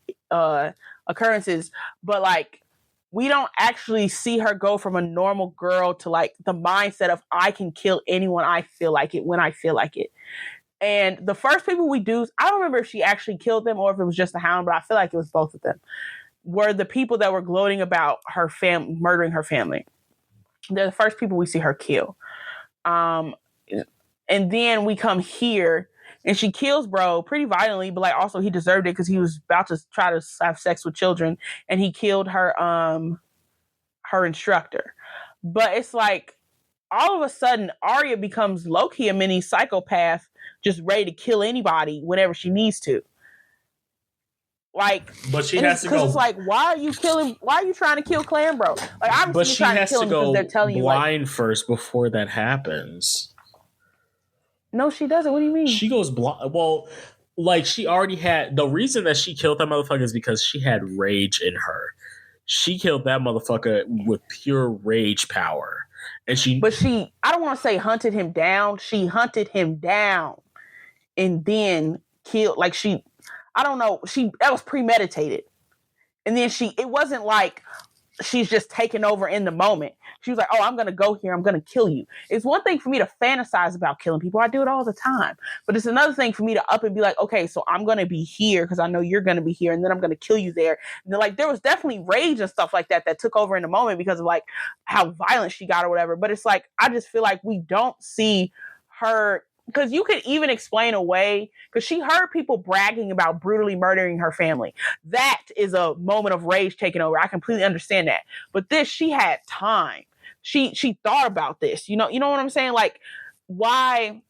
occurrences, but like, we don't actually see her go from a normal girl to like the mindset of I can kill anyone I feel like it when I feel like it. And the first people we do, I don't remember if she actually killed them or if it was just the Hound, but I feel like it was both of them, were the people that were gloating about her murdering her family. They're the first people we see her kill. And then we come here, and she kills bro pretty violently, but like also he deserved it because he was about to try to have sex with children, and he killed her her instructor. But it's like all of a sudden Arya becomes low-key a mini psychopath, just ready to kill anybody whenever she needs to. Like, but she has to go. It's like, why are you trying to kill Clan Bro? Like, obviously, but she you're trying has to kill him because they're telling you blind like, first before that happens. No, she doesn't. What do you mean? She goes blind. Well, like she already had the reason that she killed that motherfucker is because she had rage in her. She killed that motherfucker with pure rage power, and I don't want to say hunted him down. She hunted him down, and then killed. Like I don't know. That was premeditated. And then it wasn't like she's just taking over in the moment. She was like, oh, I'm going to go here. I'm going to kill you. It's one thing for me to fantasize about killing people. I do it all the time. But it's another thing for me to up and be like, okay, so I'm going to be here because I know you're going to be here. And then I'm going to kill you there. And then, like, there was definitely rage and stuff like that took over in the moment because of like how violent she got or whatever. But it's like, I just feel like we don't see her, because you could even explain away, because she heard people bragging about brutally murdering her family. That is a moment of rage taking over. I completely understand that. But this, she had time. She thought about this. You know what I'm saying? Like, why?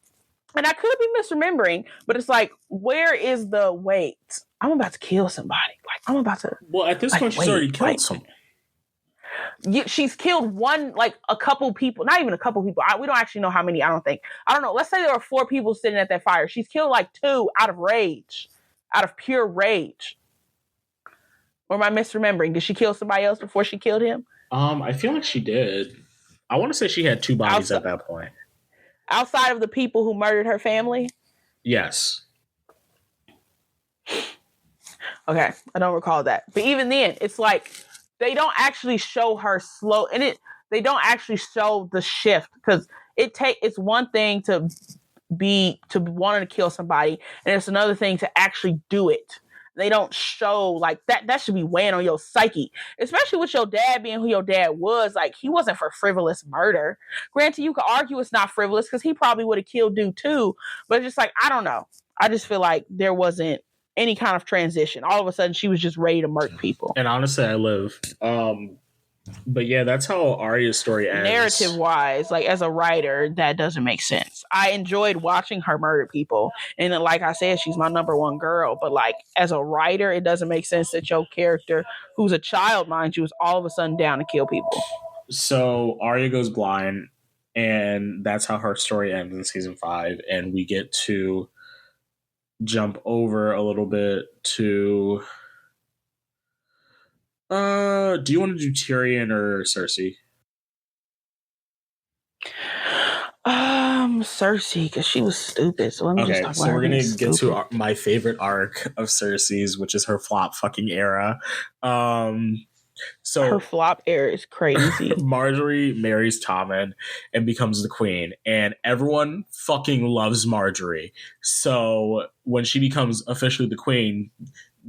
And I could be misremembering, but it's like, where is the wait? I'm about to kill somebody. Like, I'm about to. Well, at this point, she's already killed someone. She's killed a couple people, not even a couple people. We don't actually know how many. I don't know. Let's say there were 4 people sitting at that fire. She's killed like 2 out of pure rage. Or am I misremembering? Did she kill somebody else before she killed him? I feel like she did. I want to say she had 2 bodies at that point. Outside of the people who murdered her family? Yes. Okay, I don't recall that. But even then, it's like they don't actually show her slow, and they don't actually show the shift, because it's one thing to wanting to kill somebody, and it's another thing to actually do it. They don't show like that should be weighing on your psyche, especially with your dad being who your dad was. Like, he wasn't for frivolous murder. Granted, you could argue it's not frivolous because he probably would have killed dude too, but it's just like, I don't know. I just feel like there wasn't any kind of transition. All of a sudden, she was just ready to murk people. And honestly, I live. But yeah, that's how Arya's story ends. Narrative-wise, like as a writer, that doesn't make sense. I enjoyed watching her murder people, and then, like I said, she's my number one girl. But like as a writer, it doesn't make sense that your character, who's a child, mind you, is all of a sudden down to kill people. So Arya goes blind, and that's how her story ends in season 5. And we get to jump over a little bit to. Do you want to do Tyrion or Cersei? Cersei, because she was stupid. So let me just talk about her. We're gonna get to my favorite arc of Cersei's, which is her flop fucking era. So her flop era is crazy. Marjorie marries Tommen and becomes the queen, and everyone fucking loves Marjorie. So when she becomes officially the queen,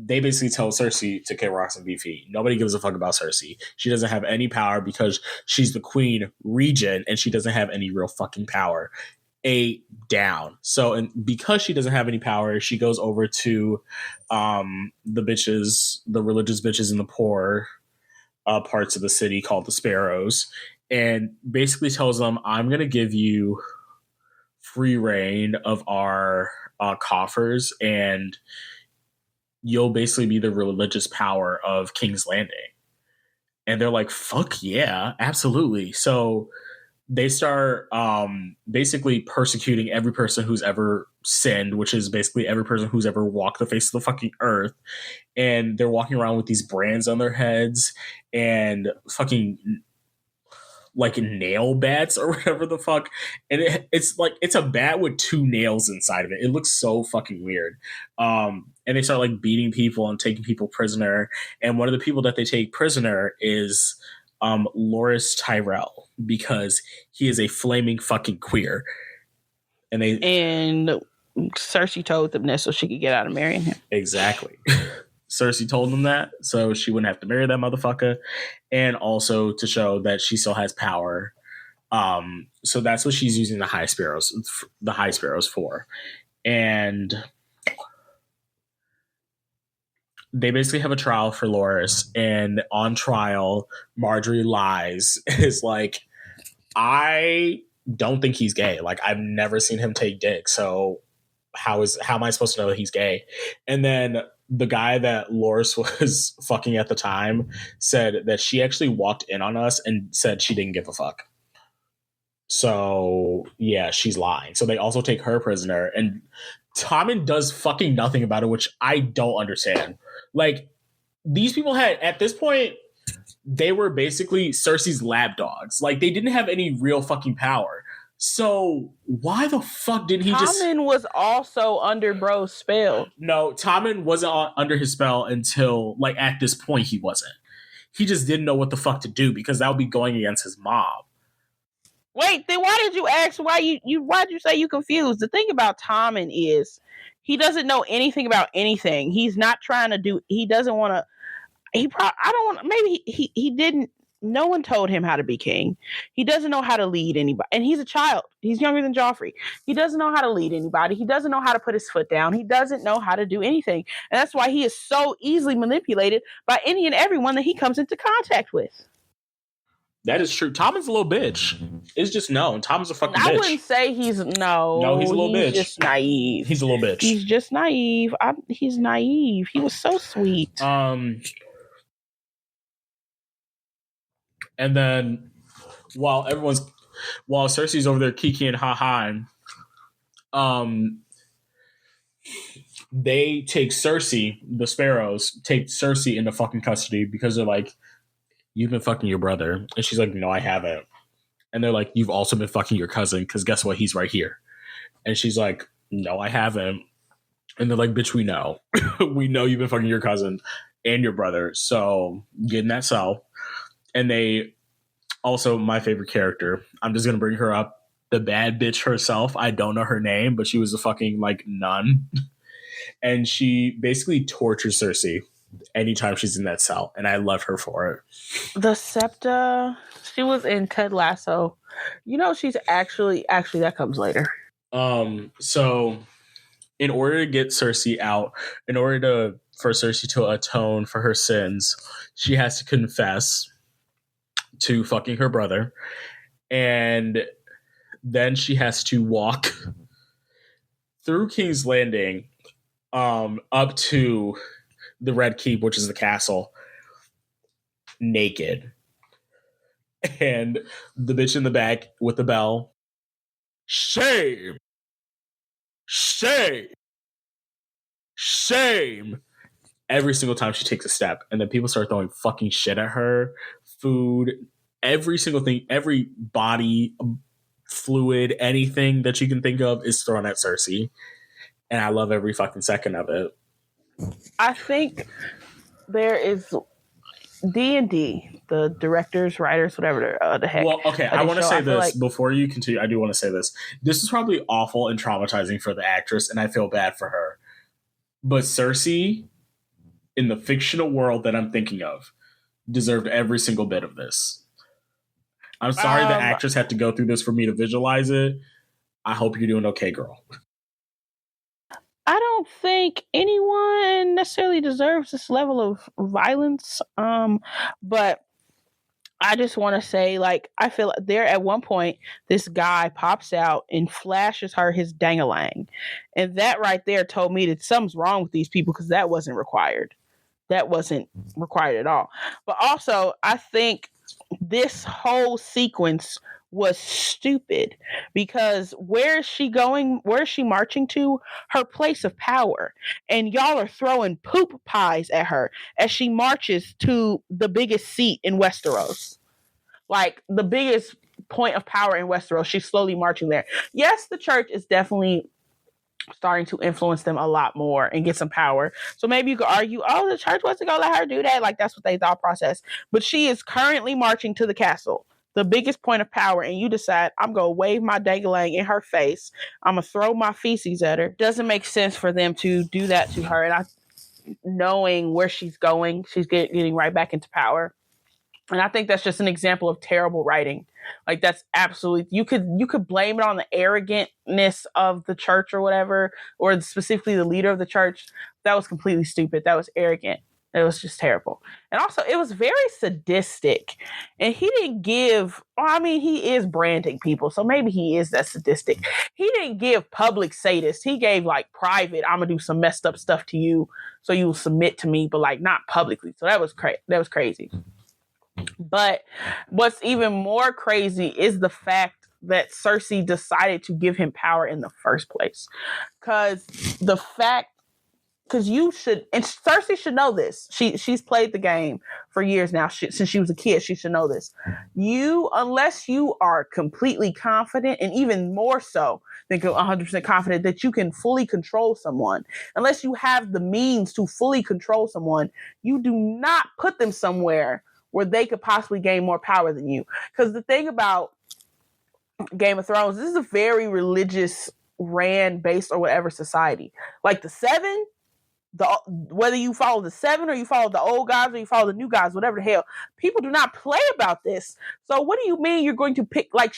they basically tell Cersei to kick rocks and be feet. Nobody gives a fuck about Cersei. She doesn't have any power because she's the queen regent, and she doesn't have any real fucking power. Down. So, and because she doesn't have any power, she goes over to the religious bitches in the poor parts of the city called the Sparrows, and basically tells them, I'm going to give you free reign of our coffers, and you'll basically be the religious power of King's Landing. And they're like, fuck yeah, absolutely. So they start basically persecuting every person who's ever sinned, which is basically every person who's ever walked the face of the fucking earth. And they're walking around with these brands on their heads and fucking like nail bats or whatever the fuck. And it's a bat with 2 nails inside of it. It looks so fucking weird. And they start like beating people and taking people prisoner. And one of the people that they take prisoner is Loras Tyrell, because he is a flaming fucking queer. And Cersei told them this so she could get out of marrying him. Exactly. Cersei told them that so she wouldn't have to marry that motherfucker, and also to show that she still has power. So that's what she's using the High Sparrows for. And they basically have a trial for Loras, and on trial, Marjorie lies. Is like, I don't think he's gay. Like, I've never seen him take dick. So how am I supposed to know that he's gay? And then the guy that Loras was fucking at the time said that she actually walked in on us and said she didn't give a fuck. So yeah, she's lying. So they also take her prisoner, and Tommen does fucking nothing about it, which I don't understand. Like, these people at this point, they were basically Cersei's lab dogs. Like, they didn't have any real fucking power. So why the fuck did he Tommen was also under bro's spell. No, Tommen wasn't under his spell until like at this point he wasn't. He just didn't know what the fuck to do because that would be going against his mom. Wait, then why did you ask why why'd you say you confused? The thing about Tommen is he doesn't know anything about anything. He's not trying to do he doesn't want to I don't want maybe he didn't no one told him how to be king. He doesn't know how to lead anybody. And he's a child. He's younger than Joffrey. He doesn't know how to lead anybody. He doesn't know how to put his foot down. He doesn't know how to do anything. And that's why he is so easily manipulated by any and everyone that he comes into contact with. That is true. Tommen's a little bitch. It's just known. Tommen's a fucking bitch. I wouldn't say he's No, he's a little bitch. He's just naive. He's a little bitch. He's just naive. He's naive. He was so sweet. And then while Cersei's over there kikiing ha-ha, they take Cersei, the Sparrows, take Cersei into fucking custody because they're like, you've been fucking your brother. And she's like, no, I haven't. And they're like, you've also been fucking your cousin because guess what? He's right here. And she's like, no, I haven't. And they're like, bitch, we know. We know you've been fucking your cousin and your brother. So get in that cell. And they also, my favorite character, I'm just going to bring her up, the bad bitch herself. I don't know her name, but she was a fucking like nun. And she basically tortures Cersei anytime she's in that cell. And I love her for it. The Septa, she was in Ted Lasso. You know, she's actually that comes later. So in order to get Cersei out, for Cersei to atone for her sins, she has to confess to fucking her brother, and then she has to walk through King's Landing up to the Red Keep, which is the castle, naked. And the bitch in the back with the bell, shame, shame, shame, every single time she takes a step. And then people start throwing fucking shit at her, food, every single thing, every body fluid, anything that you can think of is thrown at Cersei. And I love every fucking second of it. I think there is D&D, the directors, writers, whatever the heck. Well, okay, I want to say this before you continue. I do want to say this. This is probably awful and traumatizing for the actress, and I feel bad for her. But Cersei, in the fictional world that I'm thinking of, deserved every single bit of this. I'm sorry the actress had to go through this for me to visualize it. I hope you're doing okay, girl. I don't think anyone necessarily deserves this level of violence. But I just want to say, like, I feel there at one point, this guy pops out and flashes her his dangalang. And that right there told me that something's wrong with these people because that wasn't required. That wasn't required at all. But also, I think this whole sequence was stupid because where is she going? Where is she marching to? Her place of power. And y'all are throwing poop pies at her as she marches to the biggest seat in Westeros. Like the biggest point of power in Westeros. She's slowly marching there. Yes, the church is definitely starting to influence them a lot more and get some power. So maybe you could argue, oh, the church wasn't going to let her do that. Like that's what they thought process. But she is currently marching to the castle, the biggest point of power, and you decide, I'm going to wave my dangalang in her face. I'm going to throw my feces at her. Doesn't make sense for them to do that to her. And knowing where she's going, she's getting right back into power. And I think that's just an example of terrible writing. Like that's absolutely, you could blame it on the arrogantness of the church or whatever, or specifically the leader of the church. That was completely stupid. That was arrogant. It was just terrible. And also it was very sadistic. And he didn't give, he is branding people. So maybe he is that sadistic. He didn't give public sadist. He gave like private, I'm going to do some messed up stuff to you so you will submit to me, but like not publicly. So that was crazy. But what's even more crazy is the fact that Cersei decided to give him power in the first place. Because the fact because you should, and Cersei should know this. She's played the game for years now. Since she was a kid, she should know this. Unless you are completely confident, and even more so than 100% confident that you can fully control someone, unless you have the means to fully control someone, you do not put them somewhere where they could possibly gain more power than you. Because the thing about Game of Thrones, this is a very religious, ran based or whatever society. Like the Seven, whether you follow the Seven or you follow the old guys or you follow the new guys, whatever the hell, people do not play about this. So what do you mean you're going to pick? Like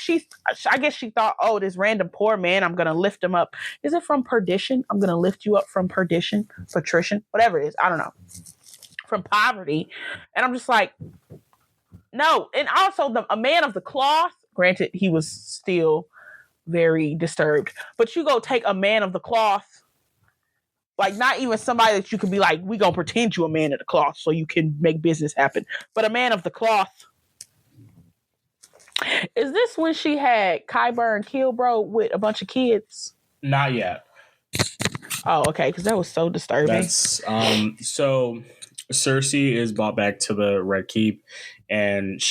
I guess she thought, oh, this random poor man, I'm gonna lift him up. Is it from perdition? I'm gonna lift you up from perdition, patrician, whatever it is. I don't know, from poverty. And I'm just like, no. And also a man of the cloth. Granted, he was still very disturbed, but you go take a man of the cloth. Like, not even somebody that you could be like, we gonna pretend you a man of the cloth so you can make business happen. But a man of the cloth. Is this when she had Qyburn and Kilbro with a bunch of kids? Not yet. Oh, okay, because that was so disturbing. That's so Cersei is brought back to the Red Keep, and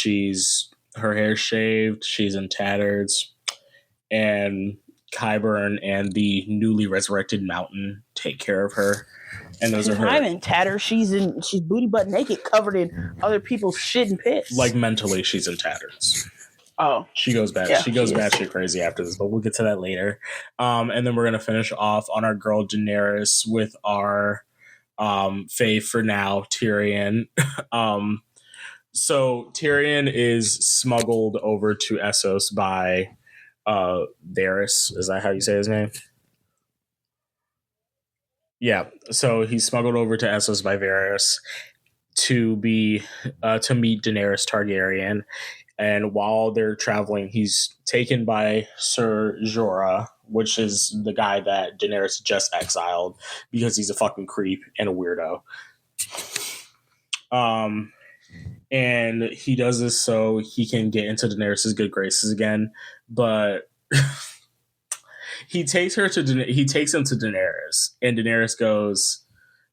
her hair shaved, she's in tatters, and Qyburn and the newly resurrected Mountain take care of her, and those are her. I'm in tatters. She's booty butt naked, covered in other people's shit and piss. Like mentally, she's in tatters. Oh, she goes bad. Yeah, she goes batshit crazy after this, but we'll get to that later. And then we're gonna finish off on our girl Daenerys with our fave for now, Tyrion. So Tyrion is smuggled over to Essos by Varys. Is that how you say his name? Yeah. So he's smuggled over to Essos by Varys to meet Daenerys Targaryen. And while they're traveling, he's taken by Ser Jorah, which is the guy that Daenerys just exiled because he's a fucking creep and a weirdo. And he does this so he can get into Daenerys' good graces again, but he takes him to Daenerys, and Daenerys goes,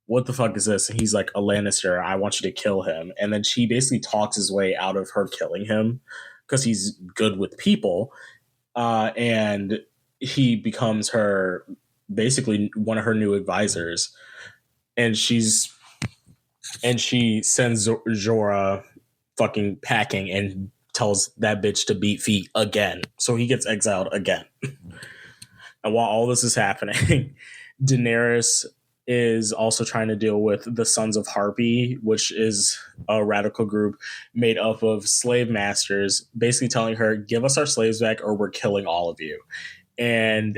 "What the fuck is this?" And he's like, "A Lannister. I want you to kill him." And then she basically talks his way out of her killing him because he's good with people, and he becomes basically one of her new advisors, and she sends Jorah fucking packing and tells that bitch to beat feet again. So he gets exiled again. And while all this is happening, Daenerys is also trying to deal with the Sons of Harpy, which is a radical group made up of slave masters, basically telling her, give us our slaves back or we're killing all of you. And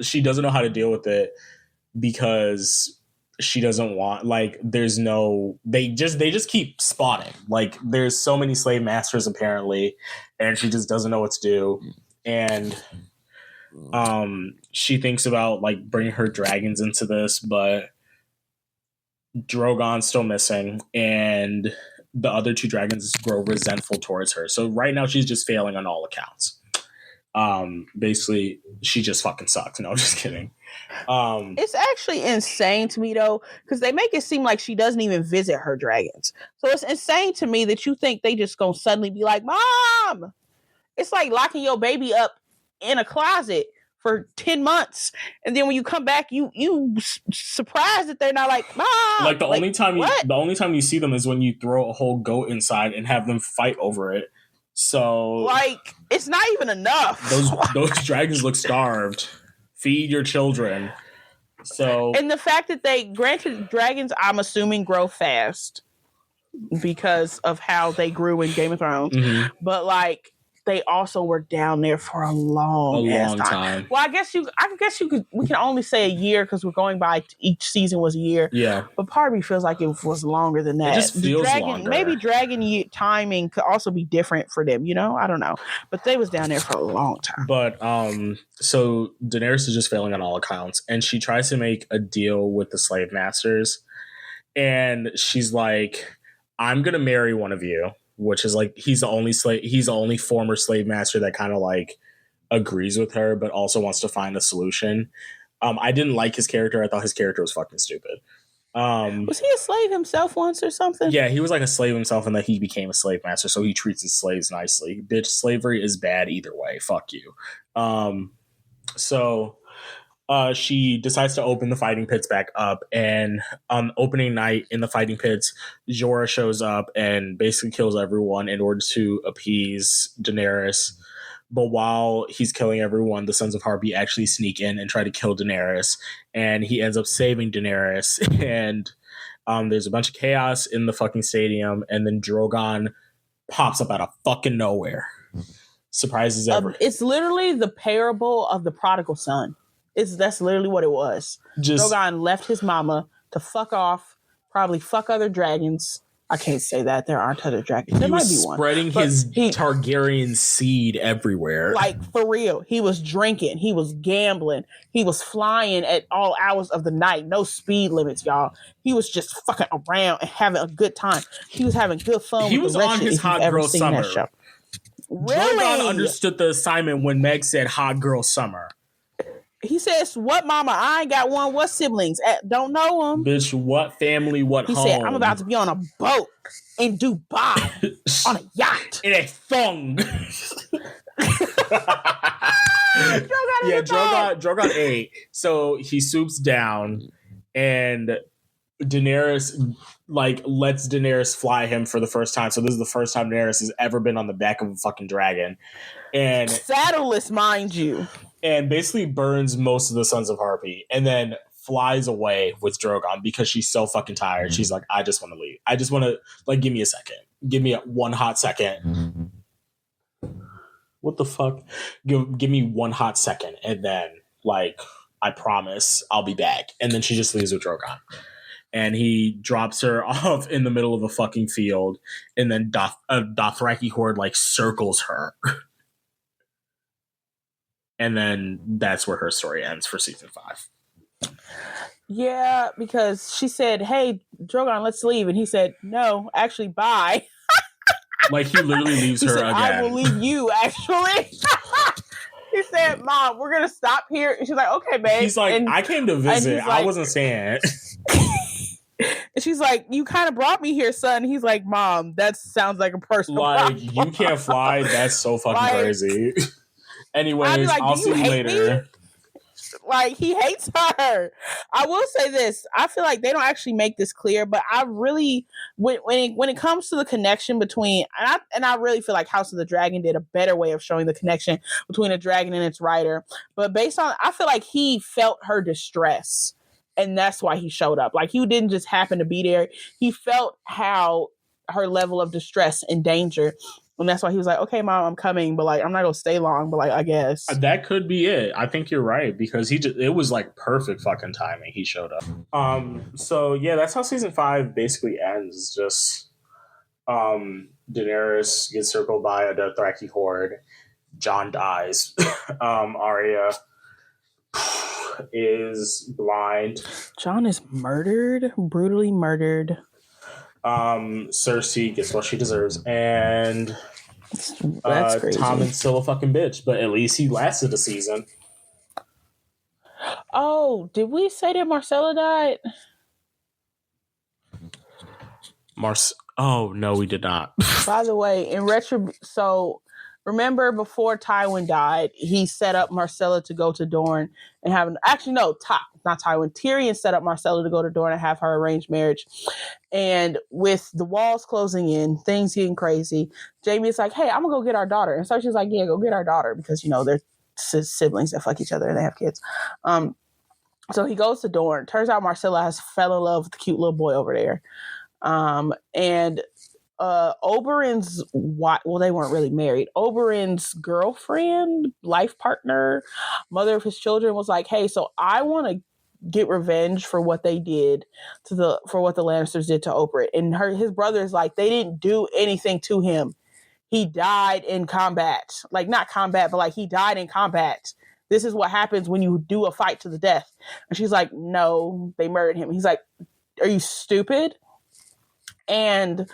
she doesn't know how to deal with it because she doesn't want, like, they just keep spawning. Like, there's so many slave masters apparently, and she just doesn't know what to do. And she thinks about like bringing her dragons into this, but Drogon's still missing, and the other two dragons grow resentful towards her. So right now she's just failing on all accounts. Basically, she just fucking sucks. No, I'm just kidding. It's actually insane to me though, because they make it seem like she doesn't even visit her dragons. So it's insane to me that you think they just gonna suddenly be like, "Mom!" It's like locking your baby up in a closet for 10 months, and then when you come back, you surprised that they're not like, "Mom!" Like the only time you see them is when you throw a whole goat inside and have them fight over it. So like it's not even enough. Those dragons look starved. Feed your children. So, and the fact that granted dragons, I'm assuming grow fast because of how they grew in Game of Thrones, but like they also were down there for a long time. Well, I guess we can only say a year because we're going by each season was a year. Yeah. But part of me feels like it was longer than that. It just feels longer. Maybe dragon timing could also be different for them, I don't know. But they was down there for a long time. But so Daenerys is just failing on all accounts, and she tries to make a deal with the slave masters, and she's like, I'm gonna marry one of you. Which is like he's the only former slave master that kind of like agrees with her, but also wants to find a solution. I didn't like his character. I thought his character was fucking stupid. Was he a slave himself once or something? Yeah, he was like a slave himself, and then he became a slave master, so he treats his slaves nicely. Bitch, slavery is bad either way. Fuck you. So she decides to open the fighting pits back up, and on opening night in the fighting pits, Jorah shows up and basically kills everyone in order to appease Daenerys. But while he's killing everyone, the Sons of Harpy actually sneak in and try to kill Daenerys, and he ends up saving Daenerys. And there's a bunch of chaos in the fucking stadium, and then Drogon pops up out of fucking nowhere. Surprises everyone. It's literally the parable of the prodigal son. That's literally what it was. Drogon left his mama to fuck off, probably fuck other dragons. I can't say that. There aren't other dragons. There might be one. Spreading his Targaryen seed everywhere. Like, for real. He was drinking. He was gambling. He was flying at all hours of the night. No speed limits, y'all. He was just fucking around and having a good time. He was having good fun he with was the Wretched, on his Hot Girl Summer. Really? Drogon understood the assignment when Meg said Hot Girl Summer. He says, what mama? I ain't got one. What siblings? Don't know them. Bitch, what family, what home? He said, I'm about to be on a boat in Dubai on a yacht. In a thong. Drogon ate. So he swoops down and Daenerys lets Daenerys fly him for the first time. So this is the first time Daenerys has ever been on the back of a fucking dragon. And saddleless, mind you. And basically burns most of the Sons of Harpy and then flies away with Drogon because she's so fucking tired. She's like, I just want to leave. I just want to, give me a second. Give me one hot second. What the fuck? Give me one hot second. And then, I promise I'll be back. And then she just leaves with Drogon. And he drops her off in the middle of a fucking field. And then Dothraki horde, circles her. And then that's where her story ends for season 5. Yeah, because she said, hey, Drogon, let's leave. And he said, no, actually, bye. He literally leaves her said, again. I will leave you, actually. He said, Mom, we're going to stop here. And she's like, okay, babe. He's like, I came to visit. I wasn't saying it. And she's like, you kind of brought me here, son. He's like, Mom, that sounds like a personal problem. You can't fly? That's so fucking crazy. Anyways, I'll see you later. He hates her. I will say this. I feel like they don't actually make this clear, but I really, when it comes to the connection between, and I really feel like House of the Dragon did a better way of showing the connection between a dragon and its rider. But based on, I feel like he felt her distress, and that's why he showed up. He didn't just happen to be there. He felt how her level of distress and danger. And that's why he was like, okay, Mom, I'm coming, but I'm not going to stay long, but I guess. That could be it. I think you're right, because it was perfect fucking timing. He showed up. So yeah, that's how season 5 basically ends. Just Daenerys gets circled by a Dothraki horde. Jon dies. Arya is blind. Jon is murdered, brutally murdered. Cersei gets what she deserves, and that's crazy. Tommen's still a fucking bitch, but at least he lasted a season. Oh, did we say that Marcella died? Oh no, we did not. By the way, in so remember before Tywin died, he set up Marcella to go to Dorne and have not Tywin. Tyrion set up Marcella to go to Dorne and have her arranged marriage. And with the walls closing in, things getting crazy, Jamie is like, hey, I'm gonna go get our daughter. And so she's like, yeah, go get our daughter, because they're siblings that fuck each other and they have kids. So he goes to Dorne. Turns out Marcella has fell in love with the cute little boy over there. And Oberyn's they weren't really married. Oberyn's girlfriend, life partner, mother of his children was like, hey, so I want to get revenge for what they did for what the Lannisters did to Oberyn. And his brother is like, they didn't do anything to him. He died in combat. Not combat, but he died in combat. This is what happens when you do a fight to the death. And she's like, no, they murdered him. He's like, are you stupid? And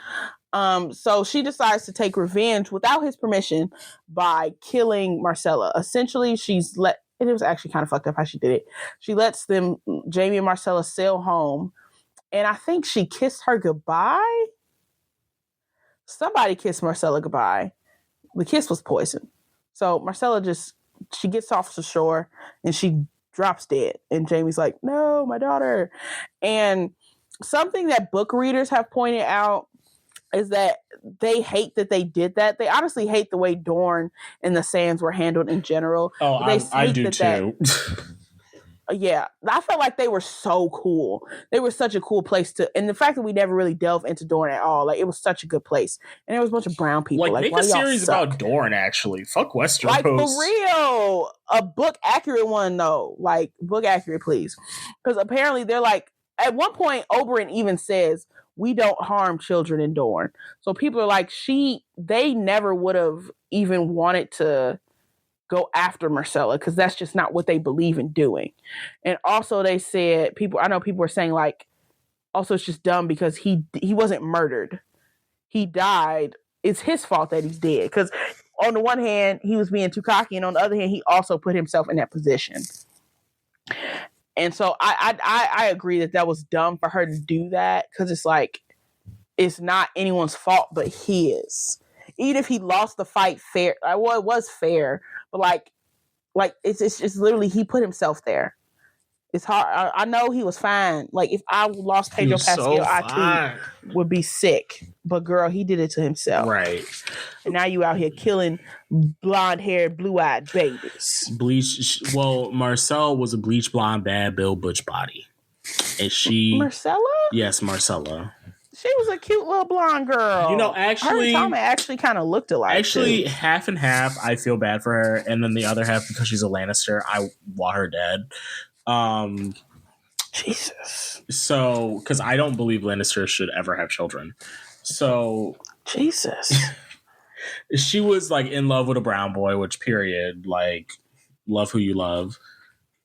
so she decides to take revenge without his permission by killing Marcella. Essentially, she's it was actually kind of fucked up how she did it. She lets them, Jamie and Marcella, sail home. And I think she kissed her goodbye. Somebody kissed Marcella goodbye. The kiss was poison. So Marcella she gets off the shore and she drops dead. And Jamie's like, no, my daughter. And something that book readers have pointed out is that they hate that they did that. They honestly hate the way Dorne and the Sands were handled in general. Oh, I do too. Yeah, I felt like they were so cool. They were such a cool place and the fact that we never really delved into Dorne at all, like it was such a good place. And there was a bunch of brown people. Like make a series about Dorne, actually. Fuck Westeros. Like for real, a book accurate one though. Like book accurate, please, because apparently they're like at one point Oberyn even says we don't harm children in Dorne. So people are like they never would have even wanted to go after Marcella because that's just not what they believe in doing. And also they said I know people were saying like also it's just dumb because he wasn't murdered. He died. It's his fault that he's dead because on the one hand he was being too cocky and on the other hand he also put himself in that position. And so I agree that was dumb for her to do that because it's like it's not anyone's fault but his. Even if he lost the fight fair, well, it was fair, but like it's literally he put himself there. It's hard. I know he was fine. Like if I lost Pedro Pascal, I too would be sick. But girl, he did it to himself. Right. And now you out here killing blonde-haired, blue-eyed babies. Well, Marcel was a bleach blonde, bad Bill Butch body, and Marcella. Yes, Marcella. She was a cute little blonde girl. You know, actually, her and Tommy actually kind of looked alike. Actually, too. Half and half. I feel bad for her, and then the other half because she's a Lannister. I want her dead. Jesus. So, because I don't believe Lannisters should ever have children. So, Jesus. She was like in love with a brown boy, which period, like love who you love.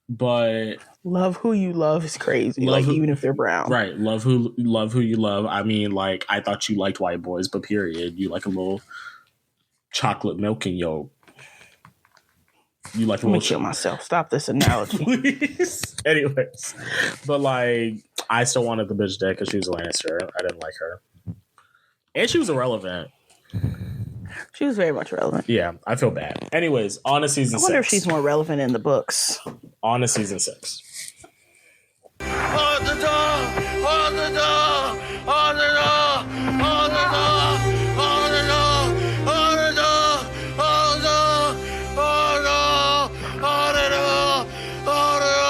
But love who you love is crazy. Even if they're brown. Right. Love who you love. I mean, like, I thought you liked white boys, but period. You like a little chocolate milk in your. You like a Let little. me kill myself. Stop this analogy. Please. Anyways. But like, I still wanted the bitch dead because she was a Lannister. I didn't like her. And she was irrelevant. She was very much relevant. Yeah, I feel bad. Anyways, on to season 6. I wonder if she's more relevant in the books. On to season 6. On the door! On the door! On the door! On the door! On the door! On the door! On the door! On the door! On the door! On the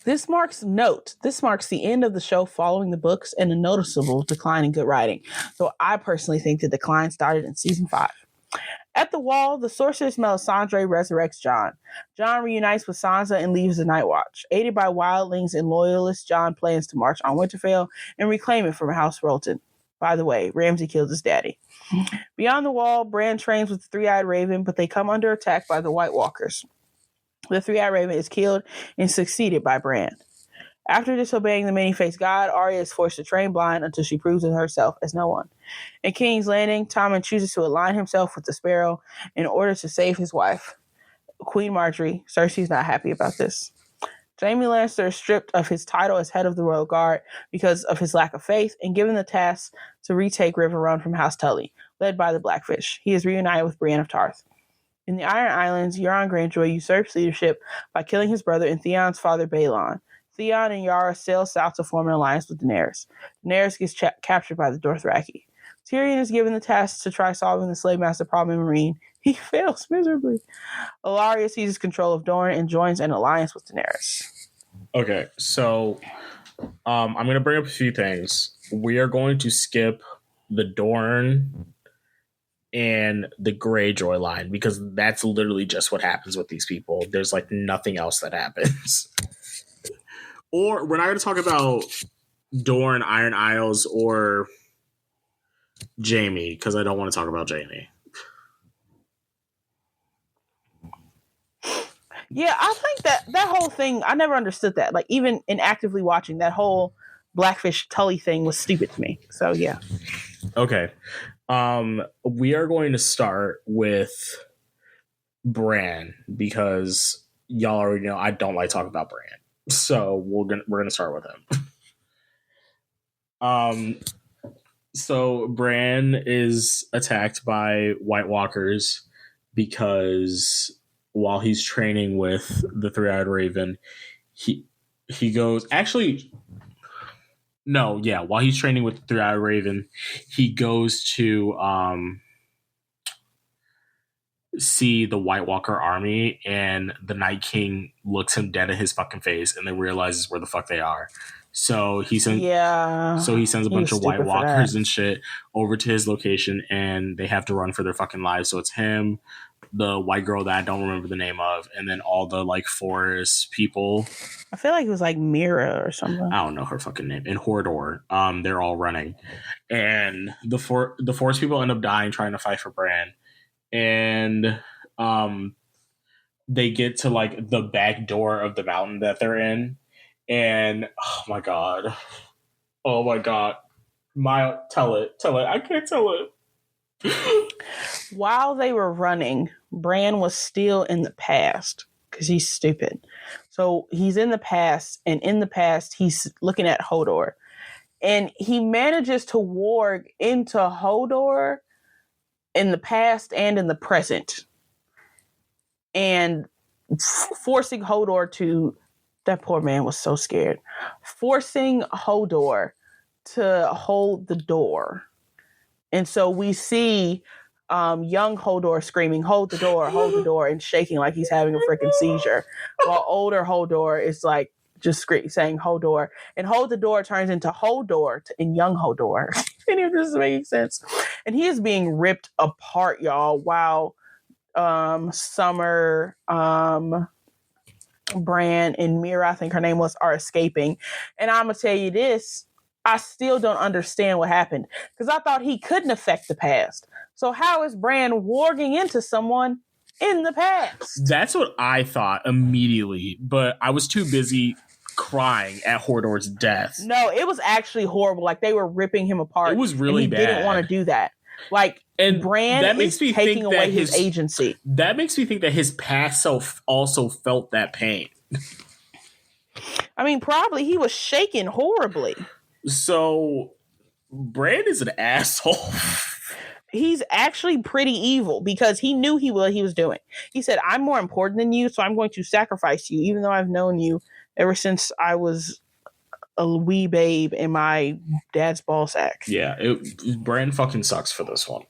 This marks the end of the show following the books and a noticeable decline in good writing. So I personally think the decline started in season 5. At the Wall, the Sorceress Melisandre resurrects Jon. Jon reunites with Sansa and leaves the Night Watch. Aided by wildlings and loyalists, Jon plans to march on Winterfell and reclaim it from House Rolton. By the way, Ramsay killed his daddy. Beyond the Wall, Bran trains with the Three-Eyed Raven, but they come under attack by the White Walkers. The Three-Eyed Raven is killed and succeeded by Bran. After disobeying the many-faced god, Arya is forced to train blind until she proves it herself as no one. In King's Landing, Tommen chooses to align himself with the Sparrow in order to save his wife, Queen Marjorie. Cersei's not happy about this. Jaime Lannister is stripped of his title as head of the Royal Guard because of his lack of faith and given the task to retake River Run from House Tully, led by the Blackfish. He is reunited with Brienne of Tarth. In the Iron Islands, Euron Greyjoy usurps leadership by killing his brother and Theon's father, Balon. Theon and Yara sail south to form an alliance with Daenerys. Daenerys gets captured by the Dothraki. Tyrion is given the task to try solving the slave master problem in Meereen. He fails miserably. Ellaria seizes control of Dorne and joins an alliance with Daenerys. Okay, so I'm going to bring up a few things. We are going to skip the Dorne and the Greyjoy line because that's literally just what happens with these people. There's like nothing else that happens. Or we're not going to talk about Dorne, Iron Isles, or Jaime because I don't want to talk about Jaime. Yeah, I think that whole thing, I never understood that. Like, even in actively watching, that whole Blackfish Tully thing was stupid to me. So, yeah. Okay. We are going to start with Bran because y'all already know I don't like talking about Bran. So we're gonna start with him. So Bran is attacked by White Walkers because while he's training with the Three-Eyed Raven, he goes actually no, yeah, while he's training with the Three-Eyed Raven, he goes to see the White Walker army, and the Night King looks him dead in his fucking face and then realizes where the fuck they are. So he sends a bunch of White Walkers and shit over to his location, and they have to run for their fucking lives. So it's him, the white girl that I don't remember the name of, and then all the like forest people. I feel like it was like Mira or something. I don't know her fucking name. And Hordor. They're all running, and the forest people end up dying trying to fight for Bran. And they get to like the back door of the mountain that they're in, and oh my god, tell it, I can't tell it. While they were running, Bran was still in the past because he's stupid. So he's in the past, and in the past he's looking at Hodor, and he manages to warg into Hodor in the past and in the present, and forcing Hodor to, that poor man was so scared, forcing Hodor to hold the door. And so we see young Hodor screaming, hold the door, and shaking like he's having a freaking seizure, while older Hodor is like just saying Hodor, and hold the door turns into Hodor in young Hodor. Any of this is making sense? And he is being ripped apart, y'all, while Summer, Bran, and Mira, I think her name was, are escaping. And I'm gonna tell you this, I still don't understand what happened, because I thought he couldn't affect the past. So how is Bran warging into someone in the past? That's what I thought immediately, but I was too busy crying at Hordor's death. No, it was actually horrible. Like, they were ripping him apart. It was really and he bad. Didn't want to do that. Like, and Bran is taking away his agency. That makes me think that his past self also felt that pain. I mean, probably he was shaken horribly. So Bran is an asshole. He's actually pretty evil because he knew what he was doing. He said, I'm more important than you, so I'm going to sacrifice you, even though I've known you ever since I was a wee babe in my dad's ball sack. Yeah, Bran fucking sucks for this one.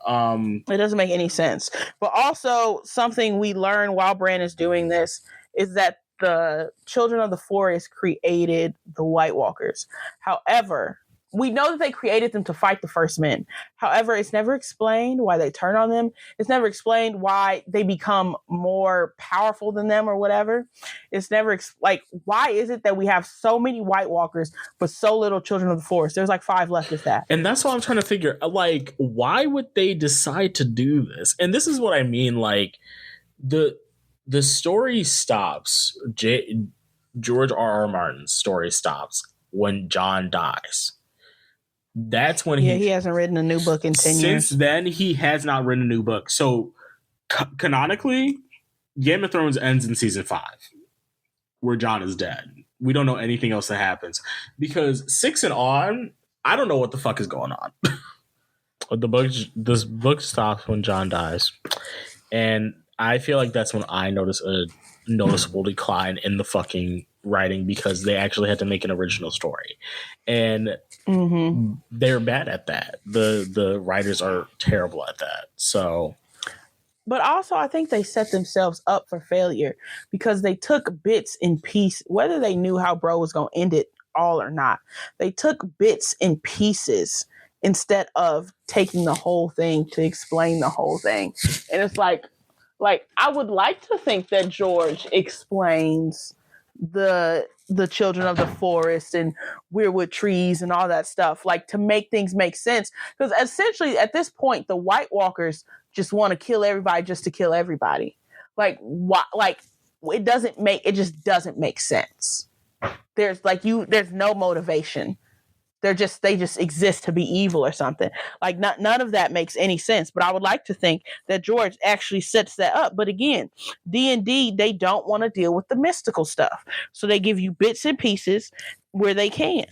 It doesn't make any sense. But also, something we learn while Bran is doing this is that the children of the forest created the White Walkers. However, we know that they created them to fight the First Men. However, it's never explained why they turn on them. It's never explained why they become more powerful than them or whatever. It's never why is it that we have so many White Walkers but so little Children of the Forest? There's like 5 left, if that. And that's what I'm trying to figure. Like, why would they decide to do this? And this is what I mean. Like, the story stops. George R.R. Martin's story stops when Jon dies. That's when he hasn't written a new book in 10 years. Since then, he has not written a new book. So, canonically, Game of Thrones ends in season 5, where Jon is dead. We don't know anything else that happens. Because 6 and on, I don't know what the fuck is going on. This book stops when Jon dies. And I feel like that's when I notice a noticeable decline in the fucking writing, because they actually had to make an original story. And they're bad at that. The writers are terrible at that. So, but also I think they set themselves up for failure, because they took bits and pieces, whether they knew how bro was going to end it all or not. They took bits and pieces instead of taking the whole thing to explain the whole thing. And it's like I would like to think that George explains the children of the forest and weirwood trees and all that stuff, like, to make things make sense. Because essentially at this point, the White Walkers just want to kill everybody just to kill everybody. Like, why? Like, it just doesn't make sense. There's no motivation. They just exist to be evil or something. Like none of that makes any sense. But I would like to think that George actually sets that up. But again, D&D, they don't want to deal with the mystical stuff, so they give you bits and pieces where they can,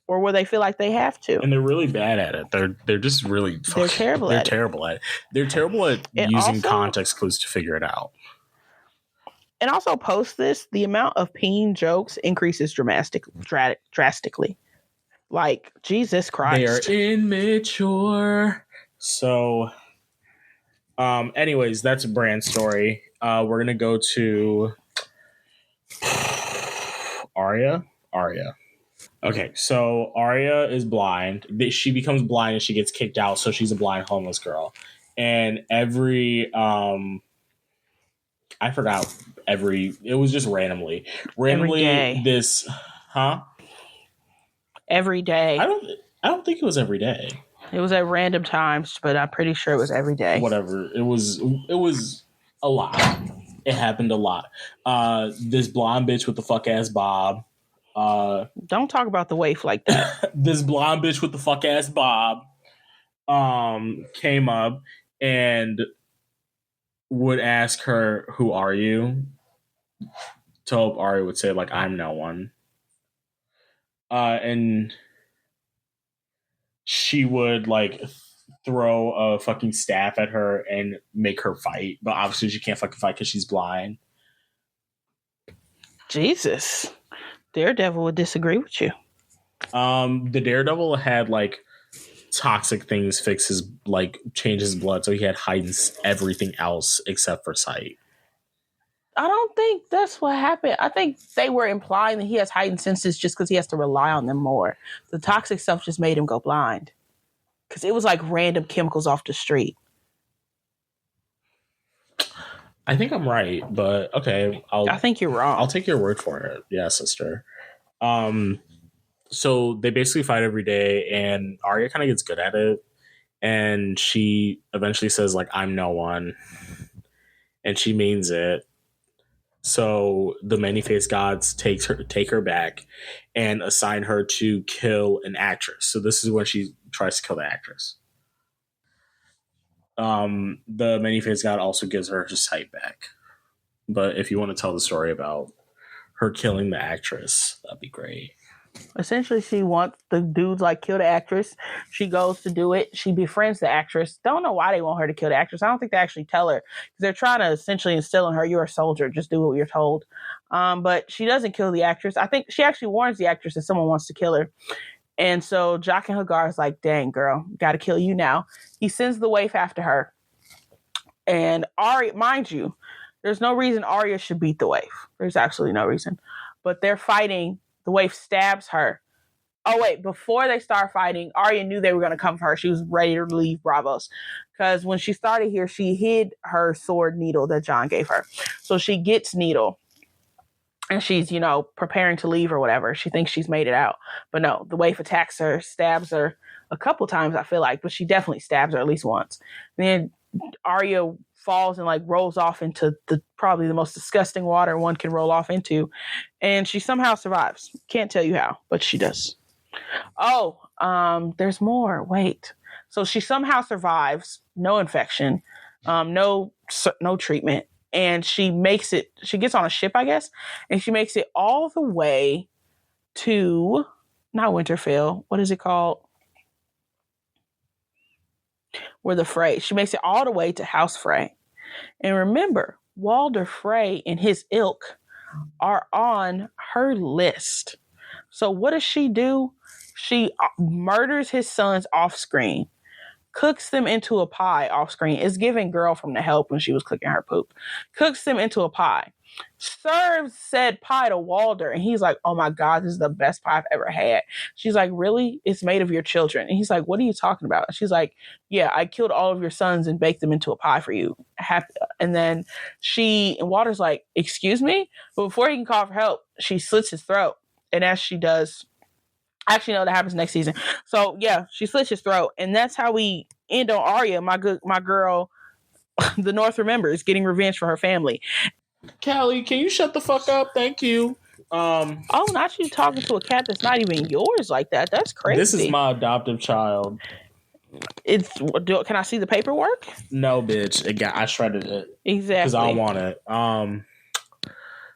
or where they feel like they have to. And they're really bad at it. They're just really they're terrible. They're at terrible at it. They're terrible at using context clues to figure it out. And also, post this, the amount of peen jokes increases drastically. Like, Jesus Christ. They are immature. So, anyways, that's Bran's story. We're going to go to Arya. Okay, so Arya is blind. She becomes blind and she gets kicked out, so she's a blind homeless girl. And it was just randomly this, huh? Every day. I don't think it was every day. It was at random times, but I'm pretty sure it was every day. Whatever. It was a lot. It happened a lot. This blonde bitch with the fuck ass bob. Don't talk about the waif like that. This blonde bitch with the fuck ass bob came up and would ask her, "Who are you?" To hope Arya would say, like, "I'm no one." And she would like throw a fucking staff at her and make her fight, but obviously she can't fucking fight because she's blind. Jesus, Daredevil would disagree with you. The Daredevil had like toxic things fix his, like, change his blood, so he had heightened everything else except for sight. I don't think that's what happened. I think they were implying that he has heightened senses just because he has to rely on them more. The toxic stuff just made him go blind. Because it was like random chemicals off the street. I think I'm right, but okay. I think you're wrong. I'll take your word for it. Yeah, sister. So they basically fight every day, and Arya kind of gets good at it. And she eventually says, like, "I'm no one." And she means it. So the many-faced gods take her back and assign her to kill an actress. So this is when she tries to kill the actress. The many-faced god also gives her sight back. But if you want to tell the story about her killing the actress, that'd be great. Essentially, she wants the dude like kill the actress. She goes to do it. She befriends the actress. Don't know why they want her to kill the actress. I don't think they actually tell her, because they're trying to essentially instill in her, "You're a soldier. Just do what you're told." But she doesn't kill the actress. I think she actually warns the actress that someone wants to kill her. And so Jaqen H'ghar is like, "Dang, girl, got to kill you now." He sends the waif after her. And Arya, mind you, there's no reason Arya should beat the waif. There's absolutely no reason. But they're fighting. The waif stabs her. Oh, wait. Before they start fighting, Arya knew they were going to come for her. She was ready to leave Bravos. Because when she started here, she hid her sword needle that Jon gave her. So she gets needle. And she's, preparing to leave or whatever. She thinks she's made it out. But no, the waif attacks her, stabs her a couple times, I feel like. But she definitely stabs her at least once. And then Arya falls and like rolls off into probably the most disgusting water one can roll off into, and she somehow survives. Can't tell you how, but she does. There's more. Wait. So she somehow survives, no infection, no treatment, and she makes it. She gets on a ship, I guess, and she makes it all the way to not Winterfell. What is it called? Where the Frey. She makes it all the way to House Frey. And remember, Walder Frey and his ilk are on her list. So what does she do? She murders his sons off screen, cooks them into a pie off screen. It's giving Girl from The Help when she was cooking her poop. Cooks them into a pie. Serves said pie to Walder, and he's like, "Oh my God, this is the best pie I've ever had." She's like, "Really? It's made of your children." And he's like, "What are you talking about?" And she's like, "Yeah, I killed all of your sons and baked them into a pie for you." And then and Walder's like, "Excuse me?" But before he can call for help, she slits his throat. And as she does, actually, no, that happens next season. So yeah, she slits his throat, and that's how we end on Arya, my girl. The North remembers getting revenge for her family. Callie, can you shut the fuck up? Thank you. Oh, not you talking to a cat that's not even yours like that. That's crazy. This is my adoptive child. Can I see the paperwork? No, bitch. I shredded it. Exactly. Because I don't want it.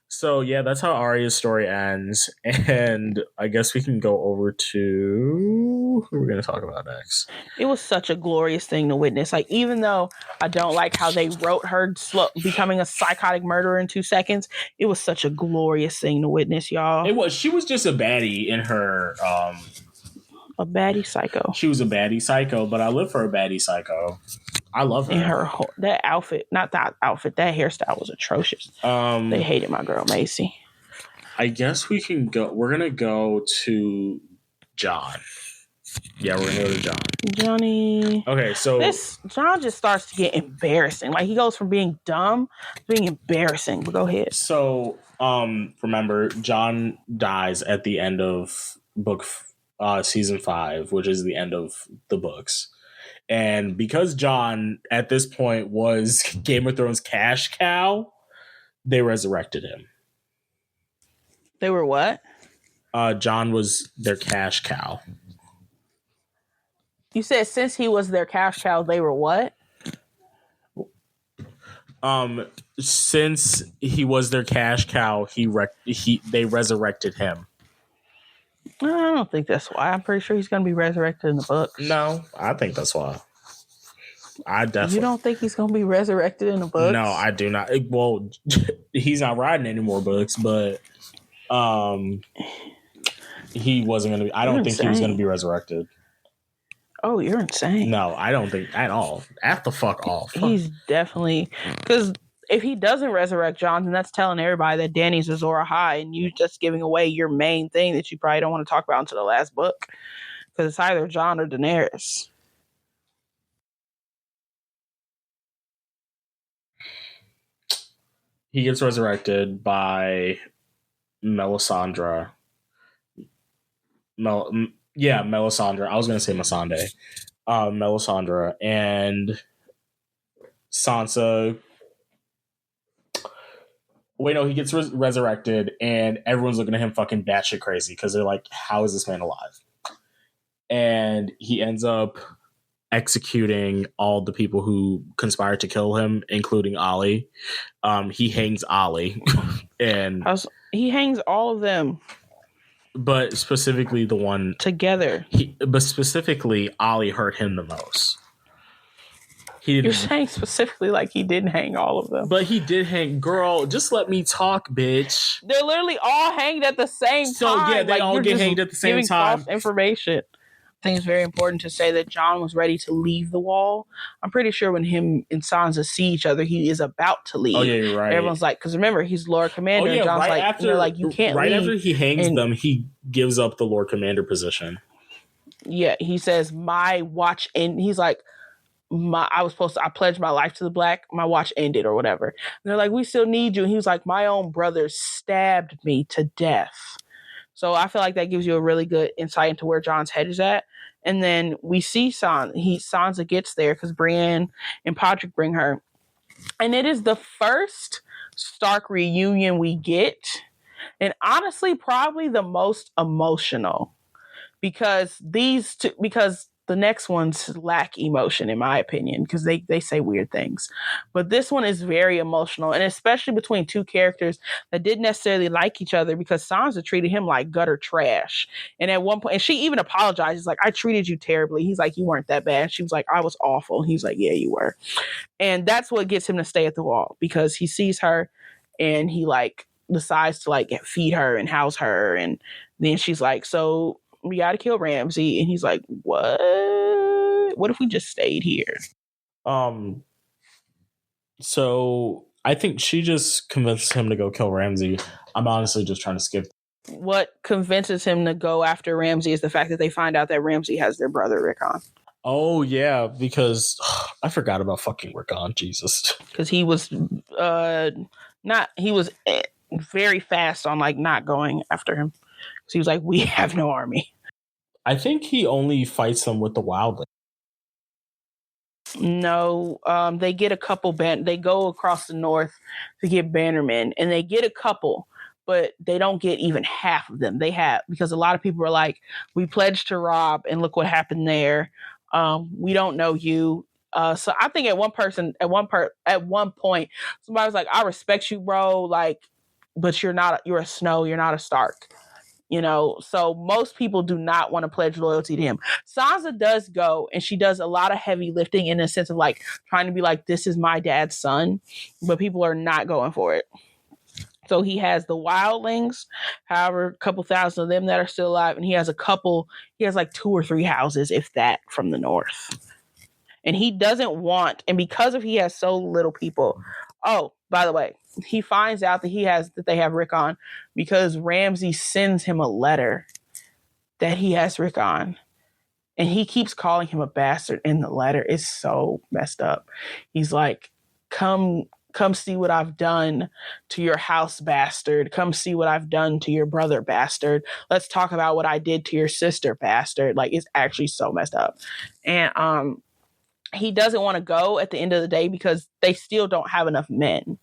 So yeah, that's how Arya's story ends, and I guess we can go over to who we're going to talk about next. It was such a glorious thing to witness. Like, even though I don't like how they wrote her becoming a psychotic murderer in 2 seconds, it was such a glorious thing to witness, y'all. It was. She was just a baddie in her. A baddie psycho. She was a baddie psycho, but I live for a baddie psycho. I love her. And that outfit, not that outfit, that hairstyle was atrocious. They hated my girl Macy. I guess we can go. We're gonna go to John. Yeah, we're gonna go to John. Johnny. Okay, so John just starts to get embarrassing. Like, he goes from being dumb to being embarrassing. But go ahead. So, remember, John dies at the end of season 5, which is the end of the books. And because John, at this point, was Game of Thrones cash cow, they resurrected him. They were what? John was their cash cow. You said since he was their cash cow, they were what? Since he was their cash cow, they resurrected him. I don't think that's why. I'm pretty sure he's going to be resurrected in the books. No, I think that's why. I definitely. You don't think he's going to be resurrected in the books? No, I do not. Well, he's not writing any more books, but he wasn't going to be. I don't think he was going to be resurrected. Oh, you're insane. No, I don't think at all. At the fuck off. He's definitely, because if he doesn't resurrect John, then that's telling everybody that Dany's Azor Ahai, and you just giving away your main thing that you probably don't want to talk about until the last book, because it's either John or Daenerys. He gets resurrected by Melisandre. Melisandre. I was going to say Missandei. Melisandre and Sansa. Wait, no, he gets resurrected, and everyone's looking at him fucking batshit crazy because they're like, how is this man alive? And he ends up executing all the people who conspired to kill him, including Ollie. He hangs Ollie. He hangs all of them. But specifically the one... together. But specifically, Ollie hurt him the most. You're saying specifically like he didn't hang all of them. But he did hang. Girl, just let me talk, bitch. They're literally all hanged at the same time. So, yeah, they all get hanged at the same time. False information. I think it's very important to say that John was ready to leave the wall. I'm pretty sure when him and Sansa see each other, he is about to leave. Oh, yeah, you're right. Everyone's like, because remember, he's Lord Commander. And John's you can't leave. Right after he hangs them, he gives up the Lord Commander position. Yeah, he says, my watch, and he's like, I pledged my life to the Black, my watch ended or whatever. And they're like, we still need you. And he was like, my own brother stabbed me to death. So I feel like that gives you a really good insight into where John's head is at. And then we see Sansa gets there because Brienne and Podrick bring her. And it is the first Stark reunion we get. And honestly, probably the most emotional. Because the next ones lack emotion, in my opinion, because they say weird things. But this one is very emotional, and especially between two characters that didn't necessarily like each other, because Sansa treated him like gutter trash. And at one point, and she even apologizes, like, I treated you terribly. He's like, you weren't that bad. And she was like, I was awful. And he's like, yeah, you were. And that's what gets him to stay at the wall, because he sees her and he like decides to like feed her and house her. And then she's like, so we got to kill Ramsay. And he's like, what? What if we just stayed here? So I think she just convinces him to go kill Ramsay. I'm honestly just trying to skip. What convinces him to go after Ramsay is the fact that they find out that Ramsay has their brother Rickon. Oh, yeah, because I forgot about fucking Rickon. Jesus. Because he was very fast on like not going after him. So he was like, we have no army. I think he only fights them with the wildling. No, they get a couple they go across the north to get bannermen, and they get a couple, but they don't get even half of them. They have, because a lot of people are like, we pledged to Rob, and look what happened there. We don't know you. So I think at one point, somebody was like, I respect you, bro. Like, but you're a Snow, you're not a Stark. So most people do not want to pledge loyalty to him. Sansa does go, and she does a lot of heavy lifting in the sense of like trying to be like, this is my dad's son, but people are not going for it. So he has the wildlings, however, a couple thousand of them that are still alive, and he has like 2 or 3 houses, if that, from the north. And he doesn't want, and because he has so little people. Oh, by the way, he finds out that they have Rickon because Ramsay sends him a letter that he has Rickon, and he keeps calling him a bastard in the letter. It's so messed up. He's like, come see what I've done to your house, bastard. Come see what I've done to your brother, bastard. Let's talk about what I did to your sister, bastard. Like, it's actually so messed up. And he doesn't want to go at the end of the day because they still don't have enough men.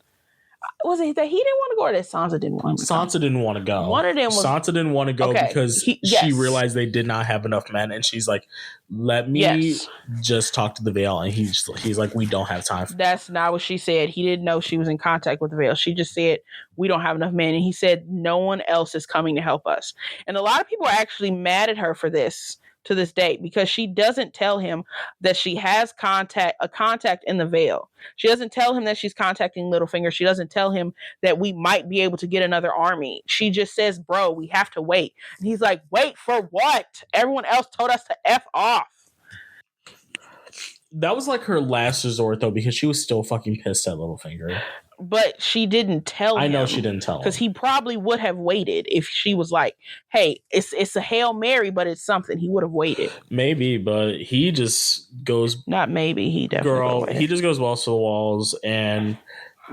Was it that he didn't want to go, or that Sansa didn't want to go? Sansa didn't want to go. One of them was, Sansa didn't want to go because she realized they did not have enough men, and she's like, let me just talk to the Vale. And he's like, we don't have time for That's not what she said. He didn't know she was in contact with the Vale. She just said, we don't have enough men. And he said, no one else is coming to help us. And a lot of people are actually mad at her for this to this day, because she doesn't tell him that she has a contact in the Vale. She doesn't tell him that she's contacting Littlefinger. She doesn't tell him that we might be able to get another army. She just says, bro, we have to wait. And he's like, wait for what? Everyone else told us to F off. That was like her last resort, though, because she was still fucking pissed at Littlefinger. But she didn't tell him. I know she didn't tell him. Because he probably would have waited if she was like, hey, it's a Hail Mary, but it's something. He would have waited. Maybe, but he just goes... Not maybe, he definitely... Girl, he just goes balls to the walls and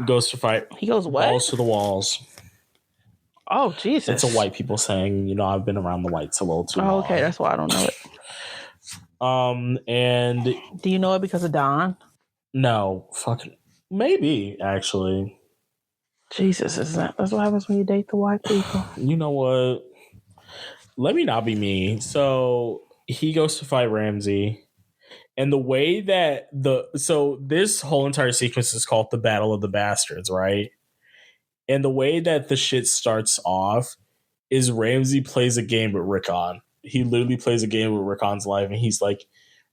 goes to fight. He goes what? Balls to the walls. Oh, Jesus. It's a white people saying, I've been around the whites a little too long. Oh, okay, that's why I don't know it. And... Do you know it because of Don? No, fucking... Maybe, actually. Jesus, that's what happens when you date the white people. You know what? Let me not be me. So he goes to fight Ramsay. And the way that this whole entire sequence is called the Battle of the Bastards, right? And the way that the shit starts off is Ramsay plays a game with Rickon. He literally plays a game with Rickon's life, and he's like,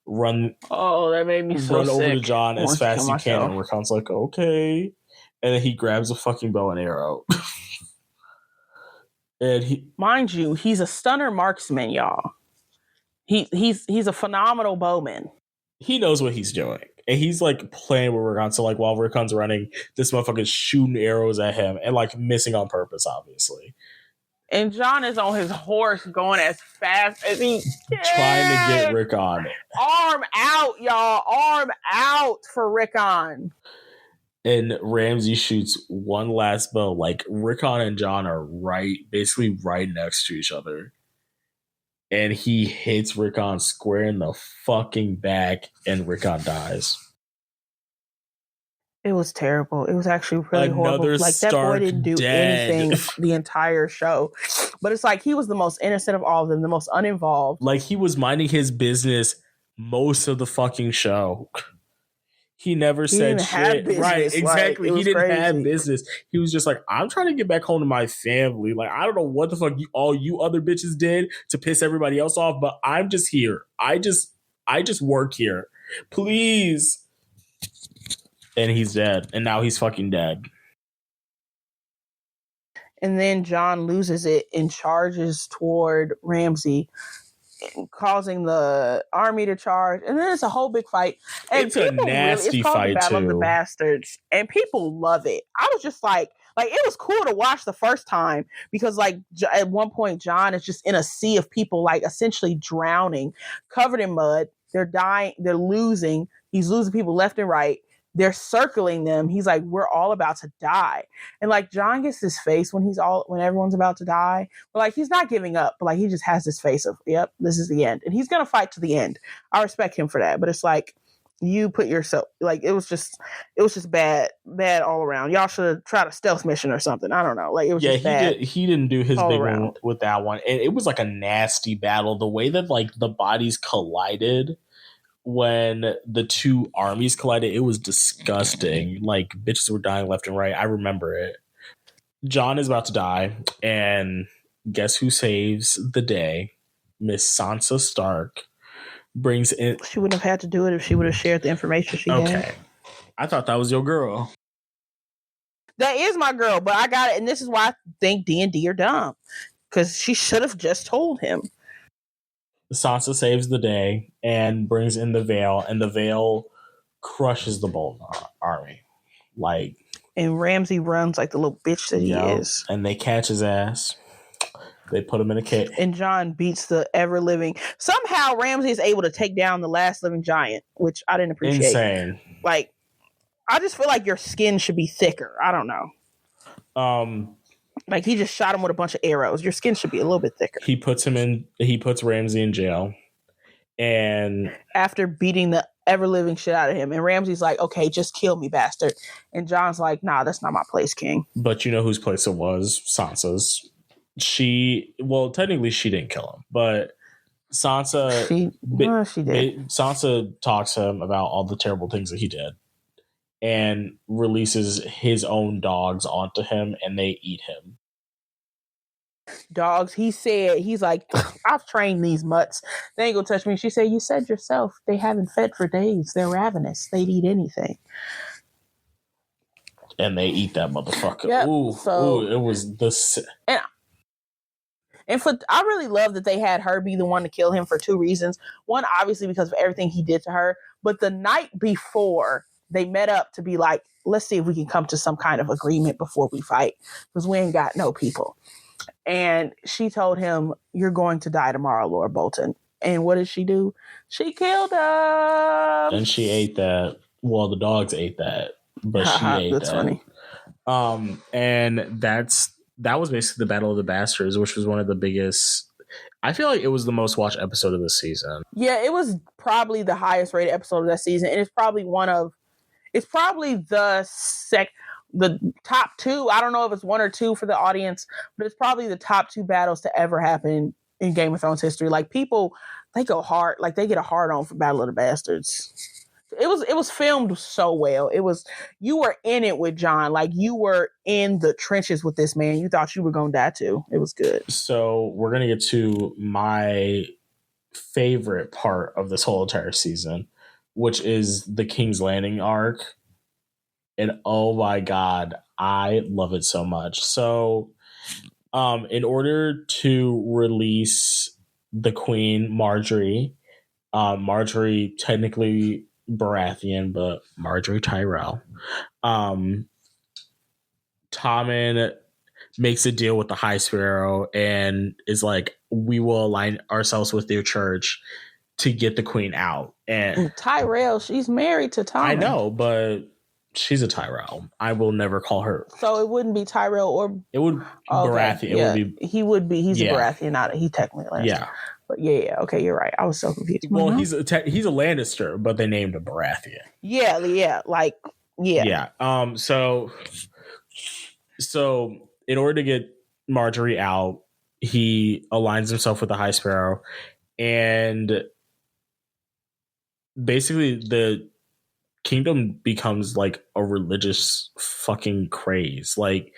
that made me so run sick. over to John as fast as you can. And Rickon's like, okay. And then he grabs a fucking bow and arrow. And mind you, he's a stunner marksman, y'all. He's a phenomenal bowman. He knows what he's doing. And he's like playing with Rickon. So like while Rickon's running, this motherfucker's shooting arrows at him and like missing on purpose, obviously. And John is on his horse going as fast as he can. Trying to get Rickon. Arm out, y'all. Arm out for Rickon. And Ramsay shoots one last bow. Like Rickon and John are basically right next to each other. And he hits Rickon square in the fucking back, and Rickon dies. It was terrible. It was actually really horrible. Like, that boy didn't do anything the entire show. But it's like he was the most innocent of all of them, the most uninvolved. Like, he was minding his business most of the fucking show. He never said shit. Right, exactly. He didn't have business. He was just like, I'm trying to get back home to my family. Like, I don't know what the fuck all you other bitches did to piss everybody else off, but I'm just here. I just work here. Please. And he's dead. And now he's fucking dead. And then John loses it and charges toward Ramsay, causing the army to charge. And then it's a whole big fight. And it's a nasty it's called fight, the Battle too. of the Bastards. And people love it. I was just like, it was cool to watch the first time because, like, at one point, John is just in a sea of people, like, essentially drowning, covered in mud. They're dying. They're losing. He's losing people left and right. They're circling them. He's like, we're all about to die. And like John gets this face when everyone's about to die. But like, he's not giving up, but like, he just has this face of, yep, this is the end. And he's going to fight to the end. I respect him for that. But it's like, You put yourself like it was just bad all around. Y'all should have tried a stealth mission or something. I don't know. Like it was just bad. He didn't do his all big around. one with that one. And it was like a nasty battle. The way that like the bodies collided when the two armies collided, it was disgusting. Like bitches were dying left and right. I remember it. Jon is about to die, and guess who saves the day? Miss Sansa Stark brings in. She wouldn't have had to do it if she would have shared the information she had. I thought that was your girl. That is my girl, but I got it, and this is why I think D&D are dumb, because she should have just told him. Sansa saves the day and brings in the Veil, and the Veil crushes the Bolton army. Like, and Ramsay runs like the little bitch that he is. And they catch his ass. They put him in a cage. And Jon beats the ever living. Somehow Ramsay is able to take down the last living giant, which I didn't appreciate. Insane. Like, I just feel like your skin should be thicker. I don't know. Like he just shot him with a bunch of arrows. Your skin should be a little bit thicker. He puts Ramsay in jail. And after beating the ever living shit out of him, and Ramsay's like, okay, just kill me, bastard. And Jon's like, nah, that's not my place, King. But you know whose place it was? Sansa's. Technically she didn't kill him, but Sansa she did. Sansa talks to him about all the terrible things that he did and releases his own dogs onto him, and they eat him. Dogs, he's like, I've trained these mutts. They ain't gonna touch me. She said, you said yourself, they haven't fed for days. They're ravenous. They'd eat anything. And they eat that motherfucker. Yep. It was the... And I really love that they had her be the one to kill him for two reasons. One, obviously, because of everything he did to her. But the night before, they met up to be like, let's see if we can come to some kind of agreement before we fight. Because we ain't got no people. And she told him, you're going to die tomorrow, Lord Bolton. And what did she do? She killed him. And she ate that. Well, the dogs ate that. But she ate that's that. Funny. And that was basically the Battle of the Bastards, which was one of the biggest. I feel like it was the most watched episode of the season. Yeah, it was probably the highest rated episode of that season. And it's probably the top two. I don't know if it's one or two for the audience, but it's probably the top two battles to ever happen in Game of Thrones history. Like people, they go hard, like they get a hard on for Battle of the Bastards. It was filmed so well. You were in it with Jon, like you were in the trenches with this man. You thought you were gonna die too. It was good. So we're gonna get to my favorite part of this whole entire season, which is the King's Landing arc. And oh my God, I love it so much. So in order to release the Queen, Marjorie technically Baratheon, but Marjorie Tyrell, Tommen makes a deal with the High Sparrow and is like, we will align ourselves with your church to get the Queen out. And Tyrell, she's married to Tommen. I know, but she's a Tyrell. I will never call her. So it wouldn't be Tyrell or... It would Baratheon. Yeah. It would be... He would be. He's a Baratheon, not he technically Lannister. Yeah. But yeah. Okay, you're right. I was so confused. Well, he's a Lannister, but they named him Baratheon. Yeah. Yeah. So in order to get Marjorie out, he aligns himself with the High Sparrow, and basically the kingdom becomes like a religious fucking craze. Like,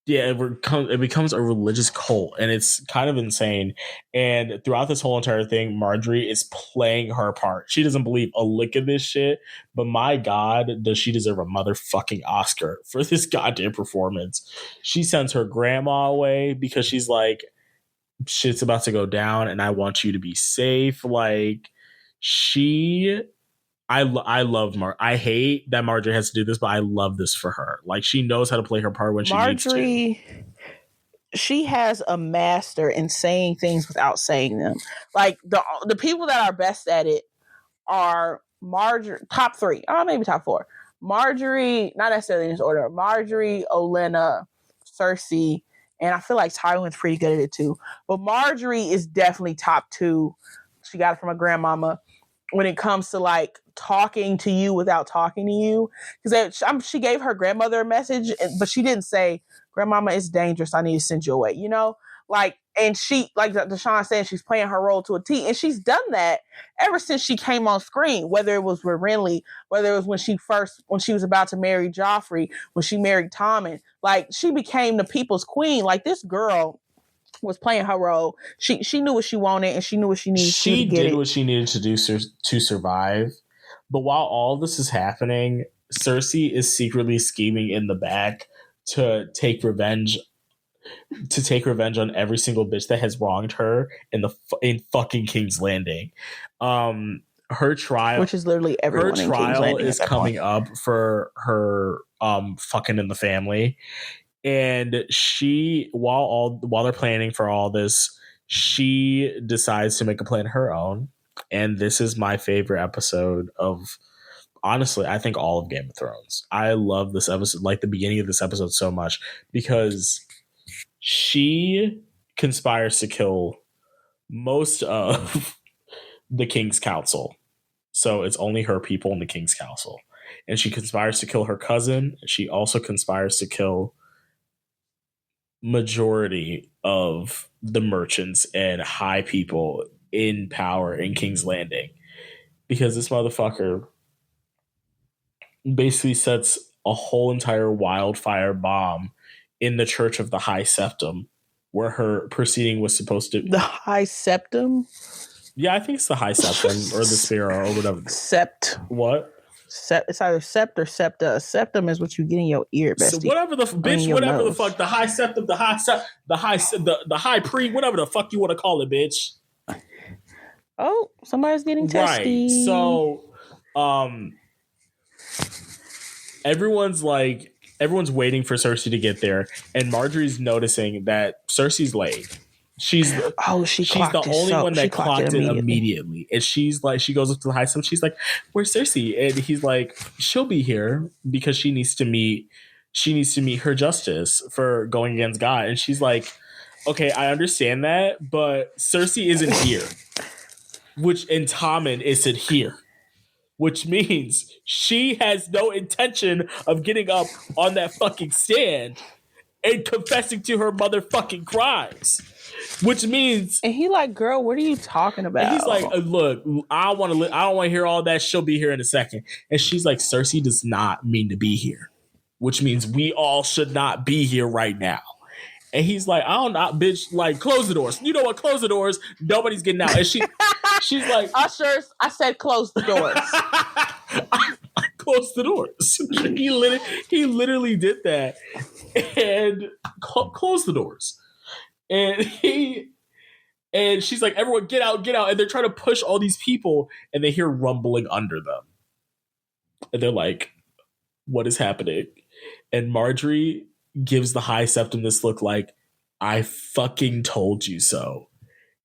yeah, it becomes a religious cult, and it's kind of insane. And throughout this whole entire thing, Marjorie is playing her part. She doesn't believe a lick of this shit, but my God, does she deserve a motherfucking Oscar for this goddamn performance. She sends her grandma away because she's like, shit's about to go down, and I want you to be safe. Like, I love I hate that Marjorie has to do this, but I love this for her. Like, she knows how to play her part when she needs to. She has a master in saying things without saying them. Like, the people that are best at it are Marjorie, top three, maybe top four. Marjorie, not necessarily in this order. Marjorie, Olenna, Cersei, and I feel like Tywin's pretty good at it too. But Marjorie is definitely top two. She got it from her grandmama. When it comes to like talking to you without talking to you. Because she gave her grandmother a message, but she didn't say, "Grandmama, it's dangerous. I need to send you away." You know, like, and she, like Deshaun said, she's playing her role to a T, and she's done that ever since she came on screen. Whether it was with Renly, whether it was when she was about to marry Joffrey, when she married Tommen, like she became the people's queen. Like this girl was playing her role. She knew what she wanted and she knew what she needed to do to get it. She did what she needed to do to survive. But while all this is happening, Cersei is secretly scheming in the back to take revenge on every single bitch that has wronged her in fucking King's Landing. Her trial, which is literally everyone in King's Landing, is coming up for her fucking in the family. And she, while they're planning for all this, she decides to make a plan of her own. And this is my favorite episode of, honestly, I think all of Game of Thrones. I love this episode, like the beginning of this episode, so much because she conspires to kill most of the King's Council. So it's only her people in the King's Council. And she conspires to kill her cousin. She also conspires to kill majority of the merchants and high people in power in King's Landing, because this motherfucker basically sets a whole entire wildfire bomb in the Church of the High Septum, where her proceeding was supposed to. The High Septum? Yeah, I think it's the High Septum or the Sparrow or whatever. Sept. What? It's either sept or septa. Septum is what you get in your ear, bestie. So whatever the bitch, whatever the fuck, the high septum, the high pre, whatever the fuck you want to call it, bitch. Oh, somebody's getting testy. Right. So, everyone's waiting for Cersei to get there, and Marjorie's noticing that Cersei's late. She's the only one that clocked it immediately. And she's like, she goes up to the high septum. She's like, "Where's Cersei?" And he's like, "She'll be here because she needs to meet her justice for going against God." And she's like, "Okay, I understand that, but Cersei isn't here." And Tommen isn't here. Which means she has no intention of getting up on that fucking stand and confessing to her motherfucking crimes. Which means, and he like, "Girl, what are you talking about?" And he's like, "Look, I don't want to hear all that. She'll be here in a second." And she's like, "Cersei does not mean to be here," which means we all should not be here right now. And he's like, "I don't know, bitch. Like, close the doors. You know what? Close the doors. Nobody's getting out." And she's like, "Ushers, I said close the doors." I closed the doors. He literally did that and closed the doors. And she's like, "Everyone get out. And they're trying to push all these people, and they hear rumbling under them. And they're like, "What is happening?" And Marjorie gives the High Septum this look like, "I fucking told you so."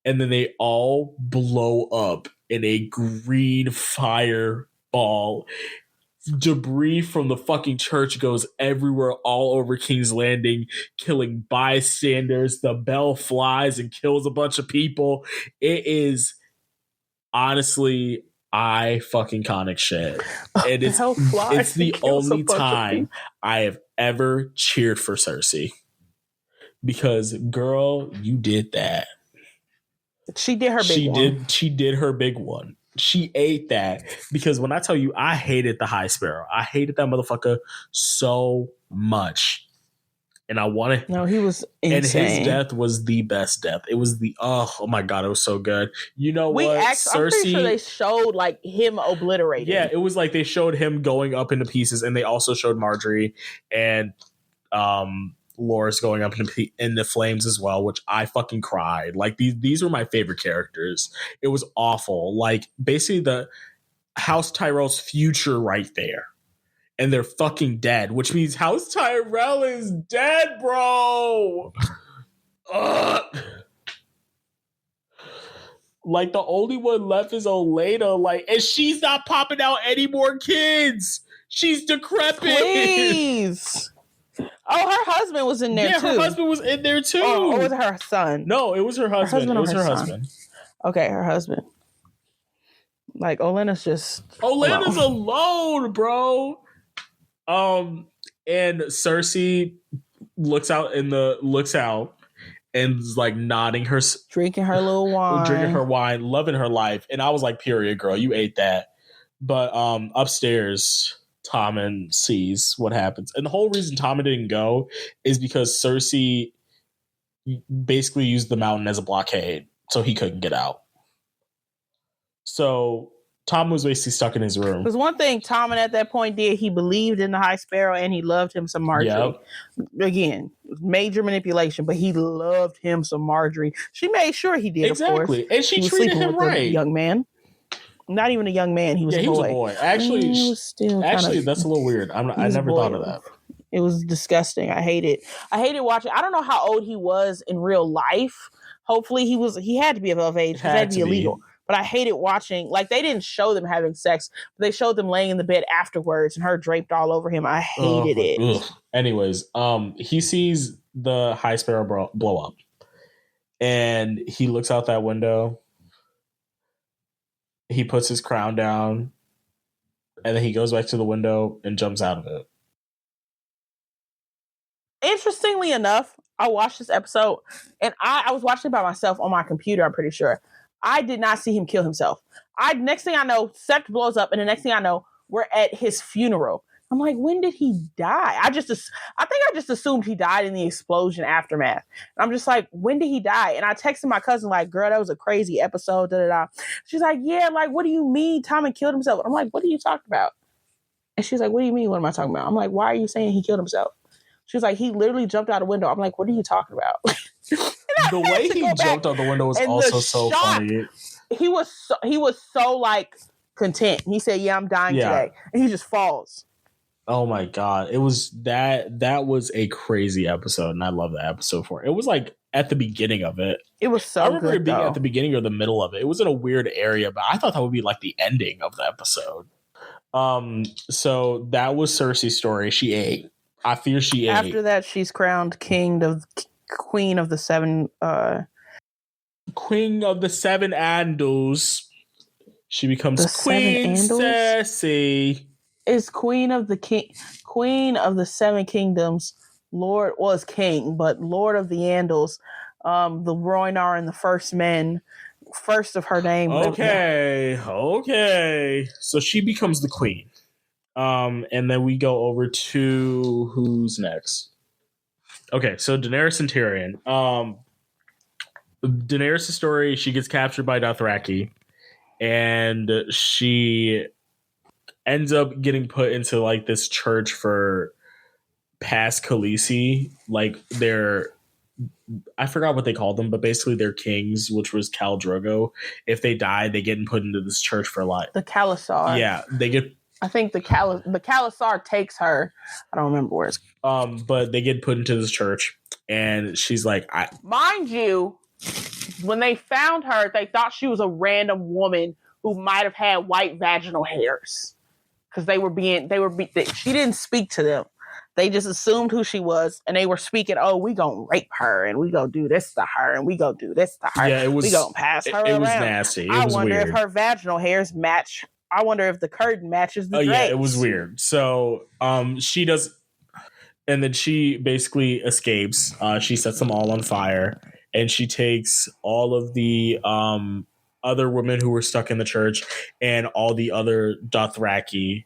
And then they all blow up in a green fireball. Debris from the fucking church goes everywhere, all over King's Landing, killing bystanders. The bell flies and kills a bunch of people. It is honestly eye fucking conic shit. And it's the only time I have ever cheered for Cersei. Because, girl, you did that. She did her big one. She did her big one. She ate that, because when I tell you, I hated the High Sparrow. I hated that motherfucker so much. And I wanted... No, he was insane. And his death was the best death. It was oh my God, it was so good. You know what? Cersei, I'm pretty sure they showed like him obliterated. Yeah, it was like they showed him going up into pieces, and they also showed Marjorie and Loras going up in the flames as well, which I fucking cried. Like these were my favorite characters. It was awful. Like basically the House Tyrell's future right there. And they're fucking dead, which means House Tyrell is dead, bro. Like the only one left is Olenna, like, and she's not popping out any more kids. She's decrepit. Please. Oh, her husband was in there too. Yeah, her husband was in there too. Or was it her son? No, it was her husband. It was her husband. Okay, her husband. Like Olenna's just Olenna's alone, bro. And Cersei looks out and is like nodding her, drinking her little wine, drinking her wine, loving her life. And I was like, period, girl, you ate that. But upstairs, Tommen sees what happens. And the whole reason Tommen didn't go is because Cersei basically used the mountain as a blockade, so he couldn't get out. So Tom was basically stuck in his room. Because one thing Tommen at that point did, he believed in the High Sparrow and he loved him some Marjorie. Yep. Again, major manipulation, but he loved him some Marjorie. She made sure he did, exactly. Of course. And she treated him right. Young man. Not even a young man. He was a boy. He was a boy. Actually, that's a little weird. I never thought of that. It was disgusting. I hated watching. I don't know how old he was in real life. Hopefully he had to be above age. It had to be illegal. But I hated watching, like, they didn't show them having sex, but they showed them laying in the bed afterwards and her draped all over him. I hated it. Ugh. Anyways, he sees the High Sparrow blow up and he looks out that window. He puts his crown down and then he goes back to the window and jumps out of it. Interestingly enough, I watched this episode and I was watching it by myself on my computer, I'm pretty sure. I did not see him kill himself. Next thing I know, Sept blows up, and the next thing I know, we're at his funeral. I'm like, when did he die? I think I just assumed he died in the explosion aftermath. And I'm just like, when did he die? And I texted my cousin, like, girl, that was a crazy episode. Da, da, da. She's like, yeah, like, what do you mean Tommen killed himself? I'm like, what are you talking about? And she's like, what do you mean? What am I talking about? I'm like, why are you saying he killed himself? She's like, he literally jumped out a window. I'm like, what are you talking about? The way he jumped out the window was also so funny. He was so like content. He said, yeah, I'm dying today. And he just falls. Oh my God. It was that was a crazy episode. And I love that episode for it. It was like at the beginning of it. It was so I remember good, it being at the beginning or the middle of it. It was in a weird area, but I thought that would be like the ending of the episode. So that was Cersei's story. She ate. I fear she ate. After that, she's crowned queen of the seven Queen of the Seven Andals. She becomes Queen Cersei. Is Queen of the Seven Kingdoms. Lord was king, but Lord of the Andals, the Rhoynar and the First Men, first of her name. Okay. So she becomes the queen. And then we go over to who's next. Okay, so Daenerys and Tyrion. Daenerys' story, she gets captured by Dothraki and she ends up getting put into like this church for past Khaleesi. Like I forgot what they called them, but basically they're kings, which was Khal Drogo. If they die, they get put into this church for life. The Khalasar. Yeah, they get. I think the Khalasar takes her. I don't remember where it's. But they get put into this church, and she's like, mind you, when they found her, they thought she was a random woman who might have had white vaginal hairs because she didn't speak to them. They just assumed who she was, and they were speaking, oh, we gonna rape her, and we gonna do this to her, and we gonna do this to her. Yeah, we gonna pass her around. It was nasty. I wonder weird. If her vaginal hairs match. I wonder if the curtain matches the drapes. Yeah, it was weird. So she does, and then she basically escapes. She sets them all on fire, and she takes all of the other women who were stuck in the church and all the other Dothraki,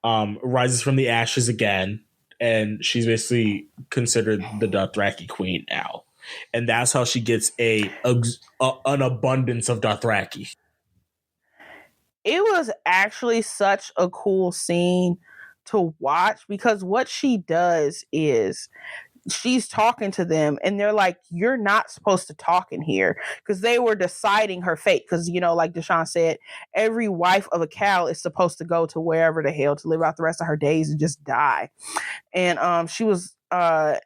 rises from the ashes again. And she's basically considered the Dothraki queen now. And that's how she gets an abundance of Dothraki. It was actually such a cool scene to watch because what she does is she's talking to them and they're like, you're not supposed to talk in here, because they were deciding her fate. Because, you know, like Deshaun said, every wife of a Khal is supposed to go to wherever the hell to live out the rest of her days and just die. And she was like,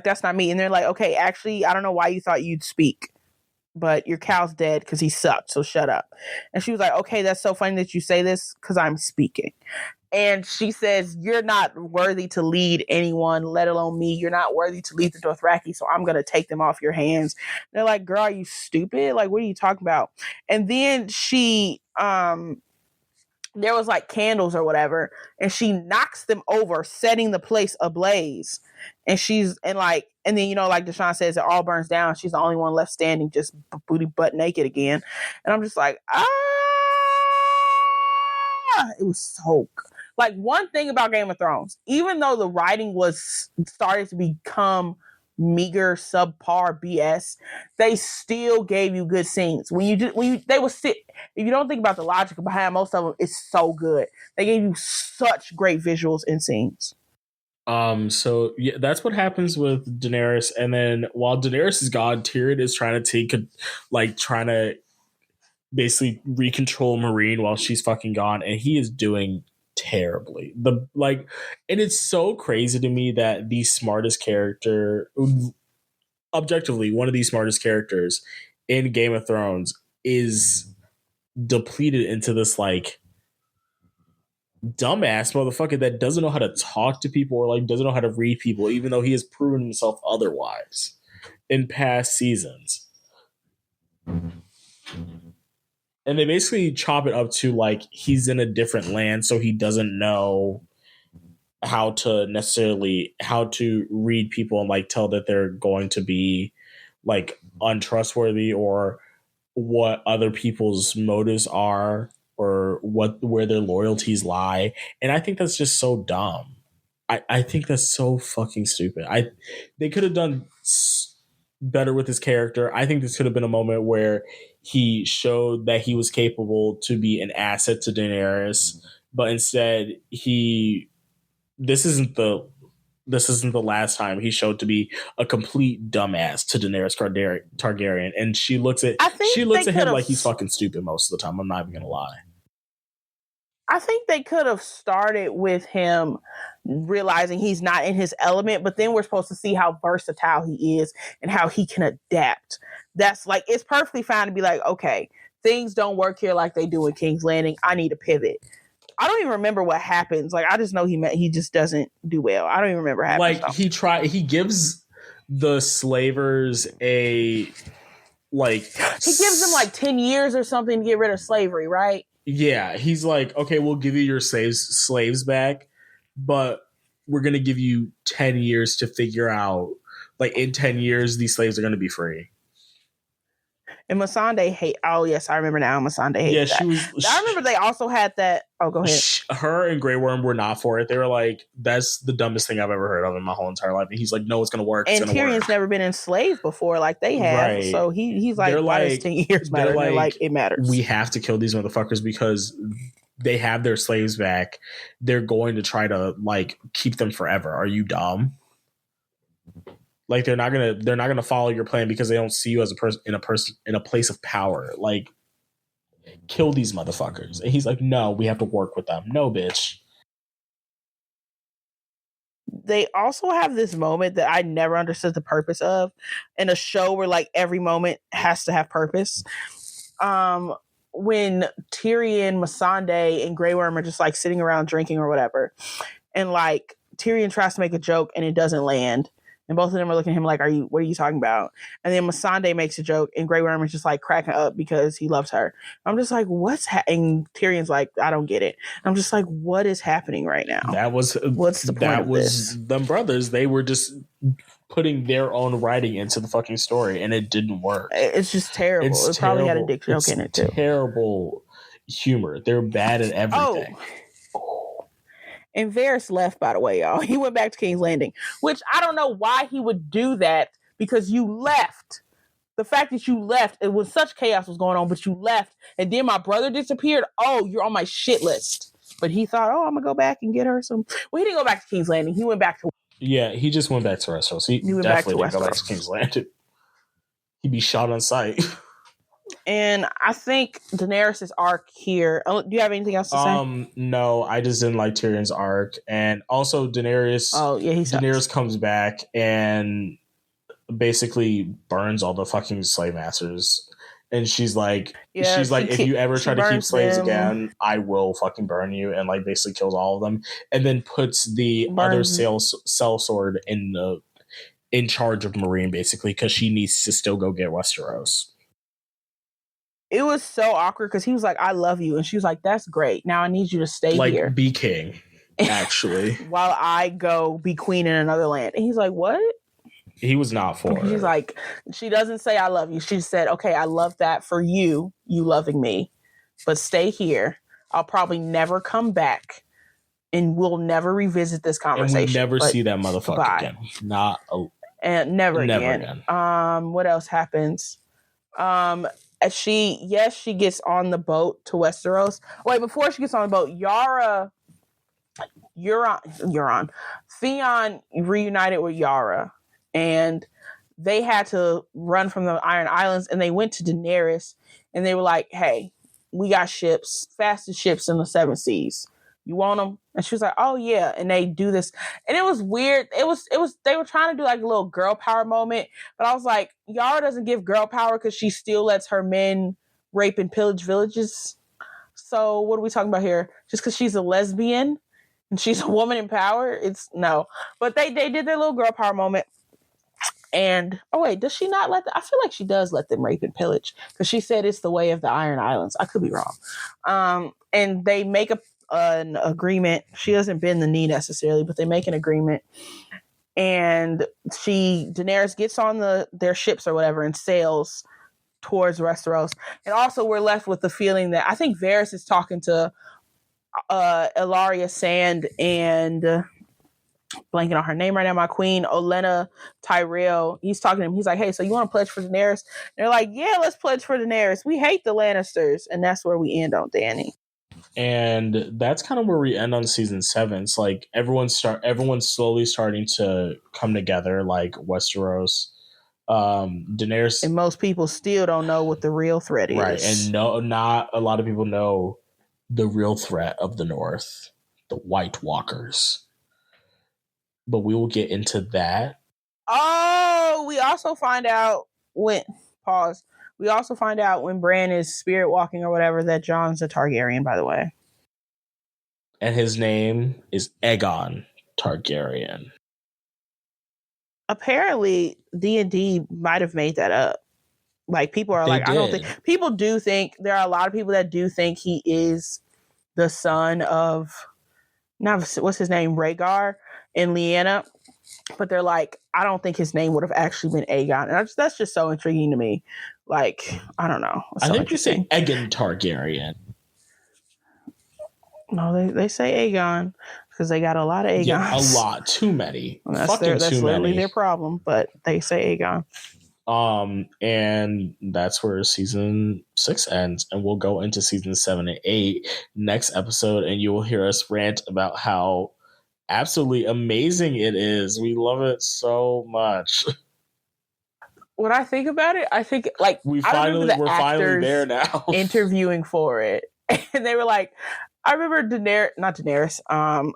that's not me. And they're like, okay, actually, I don't know why you thought you'd speak, but your Khal's dead because he sucked, so shut up. And she was like, okay, that's so funny that you say this because I'm speaking. And she says, "You're not worthy to lead anyone, let alone me. You're not worthy to lead the Dothraki, so I'm going to take them off your hands." And they're like, "Girl, are you stupid? Like, what are you talking about?" And then there was like candles or whatever, and she knocks them over, setting the place ablaze. And then, like Deshaun says, it all burns down. She's the only one left standing, just booty butt naked again. And I'm just like, it was so good. Like, one thing about Game of Thrones, even though the writing was started to become meager, subpar BS, they still gave you good scenes. They would sit. If you don't think about the logic behind most of them, it's so good. They gave you such great visuals and scenes. So yeah, that's what happens with Daenerys. And then while Daenerys is gone, Tyrion is trying to basically recontrol Marine while she's fucking gone, and he is doing terribly. And it's so crazy to me that the smartest character, objectively one of the smartest characters in Game of Thrones, is depleted into this like dumbass motherfucker that doesn't know how to talk to people or like doesn't know how to read people, even though he has proven himself otherwise in past seasons. And they basically chop it up to like he's in a different land, so he doesn't know how to read people and like tell that they're going to be like untrustworthy or what other people's motives are or where their loyalties lie. And I think that's just so dumb. I think that's so fucking stupid. They could have done better with his character. I think this could have been a moment where he showed that he was capable to be an asset to Daenerys, but instead this isn't the last time he showed to be a complete dumbass to Daenerys Targaryen, and she looks at him like he's fucking stupid most of the time. I'm not even gonna lie. I think they could have started with him realizing he's not in his element, but then we're supposed to see how versatile he is and how he can adapt. That's like, it's perfectly fine to be like, okay, things don't work here like they do in King's Landing. I need to pivot. I don't even remember what happens. Like, I just know he just doesn't do well. I don't even remember how. Like, he gives the slavers he gives them like 10 years or something to get rid of slavery, right? Yeah, he's like, okay, we'll give you your slaves back, but we're going to give you 10 years to figure out, like, in 10 years, these slaves are going to be free. And Missandei oh yes, I remember now. Missandei hated that. I remember they also had that. Oh, go ahead. Her and Grey Worm were not for it. They were like, that's the dumbest thing I've ever heard of in my whole entire life. And he's like, no, it's going to work. And Tyrion's never been enslaved before like they have. Right. So he's like, why does 10 years matter? They're like, it matters. We have to kill these motherfuckers because they have their slaves back. They're going to try to like keep them forever. Are you dumb? Like they're not gonna follow your plan because they don't see you as a person in a place of power. Like, kill these motherfuckers. And he's like, no, we have to work with them. No, bitch. They also have this moment that I never understood the purpose of in a show where like every moment has to have purpose. When Tyrion, Missandei, and Grey Worm are just like sitting around drinking or whatever, and like Tyrion tries to make a joke and it doesn't land. And both of them are looking at him like, what are you talking about? And then Missandei makes a joke and Grey Worm is just like cracking up because he loves her. I'm just like, and Tyrion's like, I don't get it. I'm just like, what is happening right now? What's the point of this? Them brothers, they were just putting their own writing into the fucking story and it didn't work. It's just terrible. It probably had a dick joke in it too. Terrible humor. They're bad at everything. And Varys left, by the way, y'all. He went back to King's Landing, which I don't know why he would do that because you left. The fact that you left, it was such chaos was going on, but you left. And then my brother disappeared. Oh, you're on my shit list. But he thought, I'm going to go back and get her some. Well, he didn't go back to King's Landing. He went back to. Yeah, he just went back to Westeros. He definitely didn't go back to King's Landing. He'd be shot on sight. And I think Daenerys' arc here. Do you have anything else to say? No, I just didn't like Tyrion's arc, and also Daenerys. Oh yeah, Daenerys comes back and basically burns all the fucking slave masters. And she's like, Yeah, if you ever try to keep slaves them. again, I will fucking burn you, and like basically kills all of them, and then puts the other cell sword in charge of Marine, basically, because she needs to still go get Westeros. It was so awkward because he was like, "I love you," and she was like, "That's great. Now I need you to stay here, be king." Actually, while I go be queen in another land. And he's like, "What?" He was not for it. She's like, she doesn't say I love you. She said, "Okay, I love that for you loving me, but stay here. I'll probably never come back, and we'll never revisit this conversation. And we never see that motherfucker again. And never again. What else happens? She gets on the boat to Westeros. Wait, before she gets on the boat, Theon reunited with Yara, and they had to run from the Iron Islands, and they went to Daenerys, and they were like, "Hey, we got ships, fastest ships in the 7 seas. You want them?" And she was like, "Oh yeah." And they do this, and it was weird. It was. They were trying to do like a little girl power moment, but I was like, Yara doesn't give girl power because she still lets her men rape and pillage villages. So what are we talking about here? Just because she's a lesbian and she's a woman in power? It's no. But they did their little girl power moment. And does she not let them? I feel like she does let them rape and pillage because she said it's the way of the Iron Islands. I could be wrong. And they make an agreement. She doesn't bend the knee necessarily, but they make an agreement. And Daenerys gets on their ships or whatever and sails towards Westeros. And also we're left with the feeling that I think Varys is talking to Elaria Sand and blanking on her name right now, my queen, Olenna Tyrell. He's talking to him. He's like, "Hey, so you want to pledge for Daenerys?" And they're like, "Yeah, let's pledge for Daenerys. We hate the Lannisters." And that's where we end on Dany. And that's kind of where we end on season 7. It's like everyone's slowly starting to come together, like Westeros. Daenerys, and most people still don't know what the real threat is. Right, and not a lot of people know the real threat of the North, the White Walkers. But we will get into that. Oh, we also find out when Bran is spirit walking or whatever that Jon's a Targaryen, by the way. And his name is Aegon Targaryen. Apparently, D&D might have made that up. Like, people are I don't think... People do think... There are a lot of people that do think he is the son of... what's his name? Rhaegar and Lyanna. But they're like, I don't think his name would have actually been Aegon. And that's just so intriguing to me. Like, I don't know. I think you say Aegon Targaryen. No, they say Aegon because they got a lot of Aegons. Yeah, a lot. Too many. That's literally their problem, but they say Aegon. And that's where season 6 ends, and we'll go into season 7 and 8 next episode, and you will hear us rant about how absolutely amazing it is. We love it so much. When I think about it, I think like we're finally there now. Interviewing for it, and they were like, I remember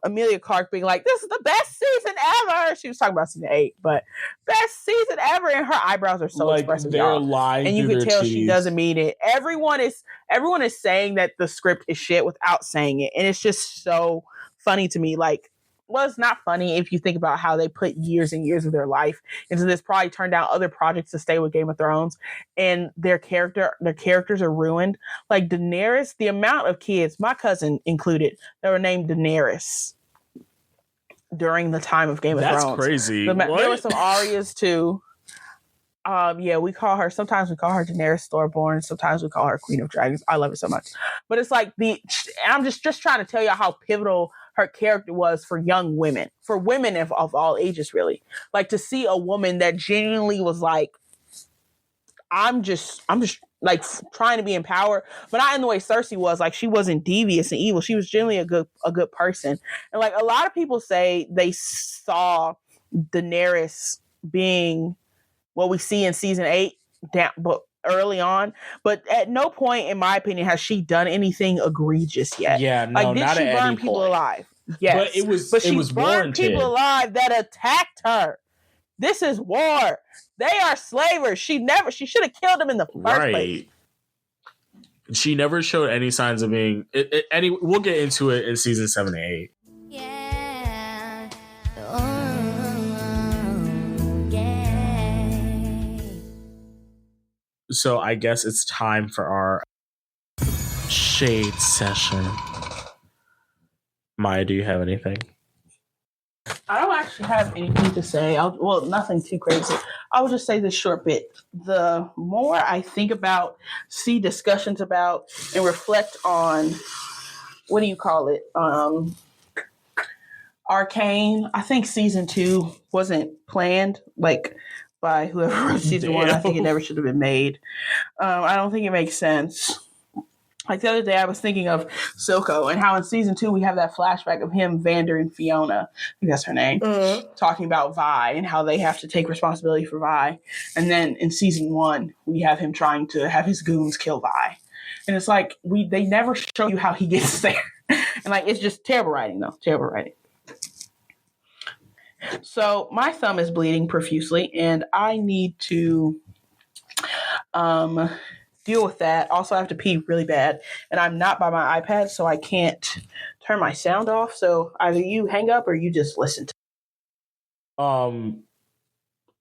Emilia Clarke being like, "This is the best season ever." She was talking about season 8, but best season ever, and her eyebrows are so expressive. They're lying, and you can tell teeth. She doesn't mean it. Everyone is saying that the script is shit without saying it, and it's just so funny to me. Like, well, it's not funny if you think about how they put years and years of their life into this, probably turned down other projects to stay with Game of Thrones, and their characters are ruined. Like Daenerys, the amount of kids, my cousin included, that were named Daenerys during the time of Game of Thrones. That's crazy. There were some Aryas too. Sometimes we call her Daenerys Stormborn, sometimes we call her Queen of Dragons. I love it so much. But it's like I'm just trying to tell you how pivotal her character was for young women, for women of all ages, really. Like, to see a woman that genuinely was like, I'm just like trying to be in power, but not in the way Cersei was. Like, she wasn't devious and evil. She was generally a good person. And like, a lot of people say they saw Daenerys being what we see in season 8, but early on, but at no point, in my opinion, has she done anything egregious yet. Yeah, no, like, did not she at burn any people point. alive? Yes, but she burned warranted. People alive that attacked her. This is war. They are slavers. She should have killed them in the first place. She never showed any signs of being any. We'll get into it in season 7 and 8. Yeah. Yeah. So I guess it's time for our shade session. Maya, do you have anything? I don't actually have anything to say. Nothing too crazy. I will just say this short bit. The more I think about, see discussions about, and reflect on, what do you call it? Arcane. I think season 2 wasn't planned, like, by whoever wrote season 1. I think it never should have been made. I don't think it makes sense. Like the other day, I was thinking of Silco and how in season 2 we have that flashback of him, Vander, and Fiona. I think that's her name. Talking about Vi and how they have to take responsibility for Vi. And then in season 1, we have him trying to have his goons kill Vi. And it's like they never show you how he gets there. And like it's just terrible writing, though. Terrible writing. So my thumb is bleeding profusely, and I need to deal with that. Also, I have to pee really bad, and I'm not by my iPad, so I can't turn my sound off. So either you hang up or you just listen to.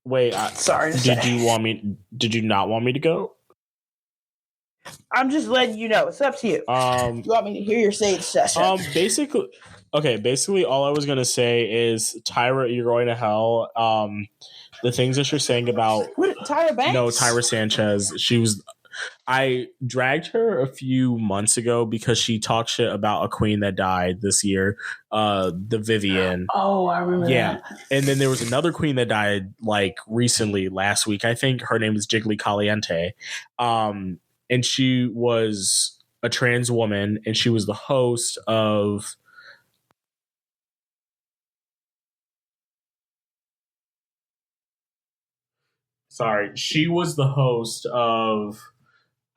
Wait. Sorry. Did you not want me to go? I'm just letting you know. It's up to you. You want me to hear your stage session? Basically, all I was gonna say is, Tyra, you're going to hell. The things that you're saying about Tyra Banks? No, Tyra Sanchez. I dragged her a few months ago because she talked shit about a queen that died this year, the Vivian. Oh, I remember that. And then there was another queen that died like recently, last week. I think her name is Jiggly Caliente. And she was a trans woman, and she was the host of... Sorry, she was the host of,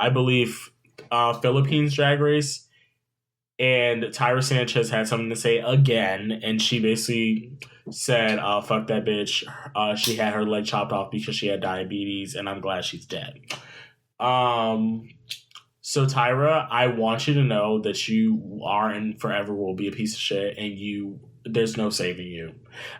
I believe, Philippines Drag Race, and Tyra Sanchez had something to say again, and she basically said, fuck that bitch. She had her leg chopped off because she had diabetes, and I'm glad she's dead. So Tyra, I want you to know that you are and forever will be a piece of shit, and there's no saving you.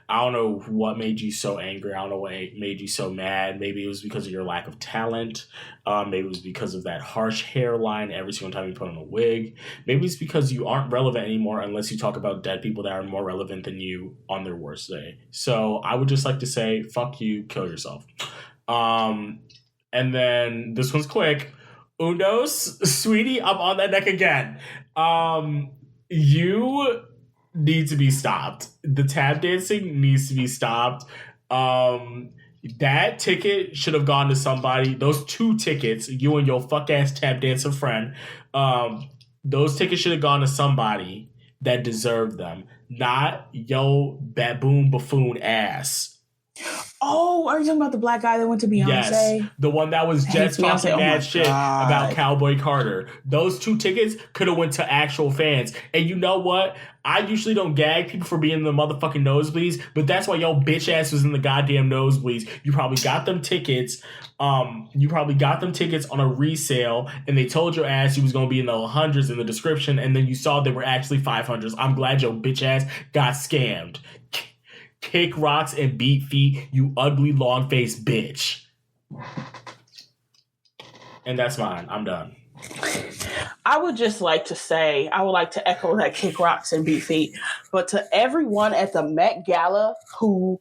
I don't know what made you so angry. I don't know what made you so mad. Maybe it was because of your lack of talent. Maybe it was because of that harsh hairline every single time you put on a wig. Maybe it's because you aren't relevant anymore unless you talk about dead people that are more relevant than you on their worst day. So I would just like to say, fuck you, kill yourself. And then this one's quick. Undos, sweetie, I'm on that neck again. You need to be stopped. The tap dancing needs to be stopped. That ticket should have gone to somebody. Those 2 tickets, you and your fuck ass tap dancer friend, those tickets should have gone to somebody that deserved them, not yo baboon buffoon ass. Oh, are you talking about the black guy that went to Beyonce? Yes, the one that was just talking mad shit about Cowboy Carter. Those 2 tickets could have went to actual fans. And you know what? I usually don't gag people for being in the motherfucking nosebleeds, but that's why your bitch ass was in the goddamn nosebleeds. You probably got them tickets. On a resale, and they told your ass you was gonna be in the hundreds in the description, and then you saw they were actually 500s. I'm glad your bitch ass got scammed. Kick rocks and beat feet, you ugly long-faced bitch. And that's mine. I'm done. I would just like to say, I would like to echo that kick rocks and beat feet. But to everyone at the Met Gala who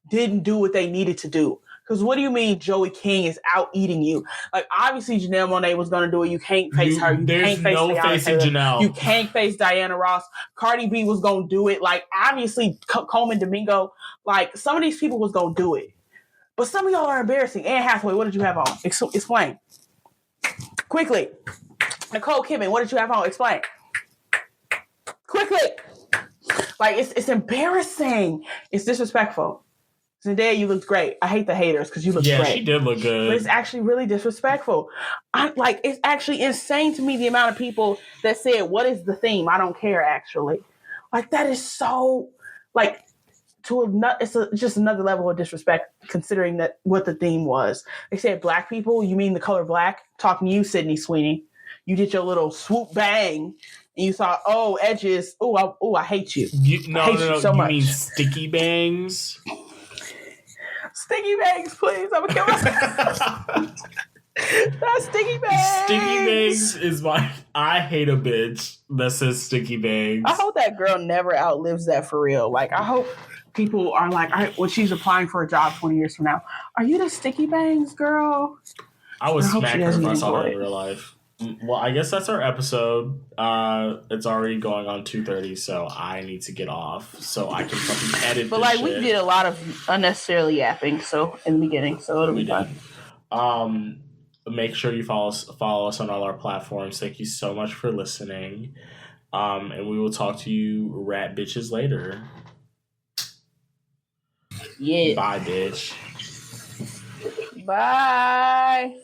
didn't do what they needed to do. Because what do you mean Joey King is out eating you? Like, obviously Janelle Monáe was going to do it. You can't face her. You can't face no facing Janelle. You can't face Diana Ross. Cardi B was going to do it. Like, obviously Coleman Domingo. Like, some of these people was going to do it. But some of y'all are embarrassing. Anne Hathaway, what did you have on? Explain. Quickly. Nicole Kidman, what did you have on? Explain. Quickly. Like, it's embarrassing. It's disrespectful. Zendaya, you looked great. I hate the haters because you look great. Yeah, she did look good. But it's actually really disrespectful. It's actually insane to me the amount of people that said, what is the theme? I don't care, actually. Like, that is so, like, just another level of disrespect considering that what the theme was. They said black people, you mean the color black? Talking to you, Sydney Sweeney. you did your little swoop bang, and you saw, oh, edges. I hate you. No, I hate you so you much. mean sticky bangs? Sticky bangs, please. I'm gonna kill myself. That's sticky bangs. Sticky bangs is my. I hate a bitch that says sticky bangs. I hope that girl never outlives that for real. Like, I hope people are like, when she's applying for a job 20 years from now, are you the sticky bangs girl? I would hope smack she her if doesn't I saw her enjoy in it. real life. Well, I guess that's our episode. It's already going on 2:30, so I need to get off so I can fucking edit. But this like, shit. we did a lot of unnecessarily yapping, so in the beginning, so it'll be fun. Make sure you follow us on all our platforms. Thank you so much for listening. And we will talk to you rat bitches later. Yeah. Bye, bitch. Bye.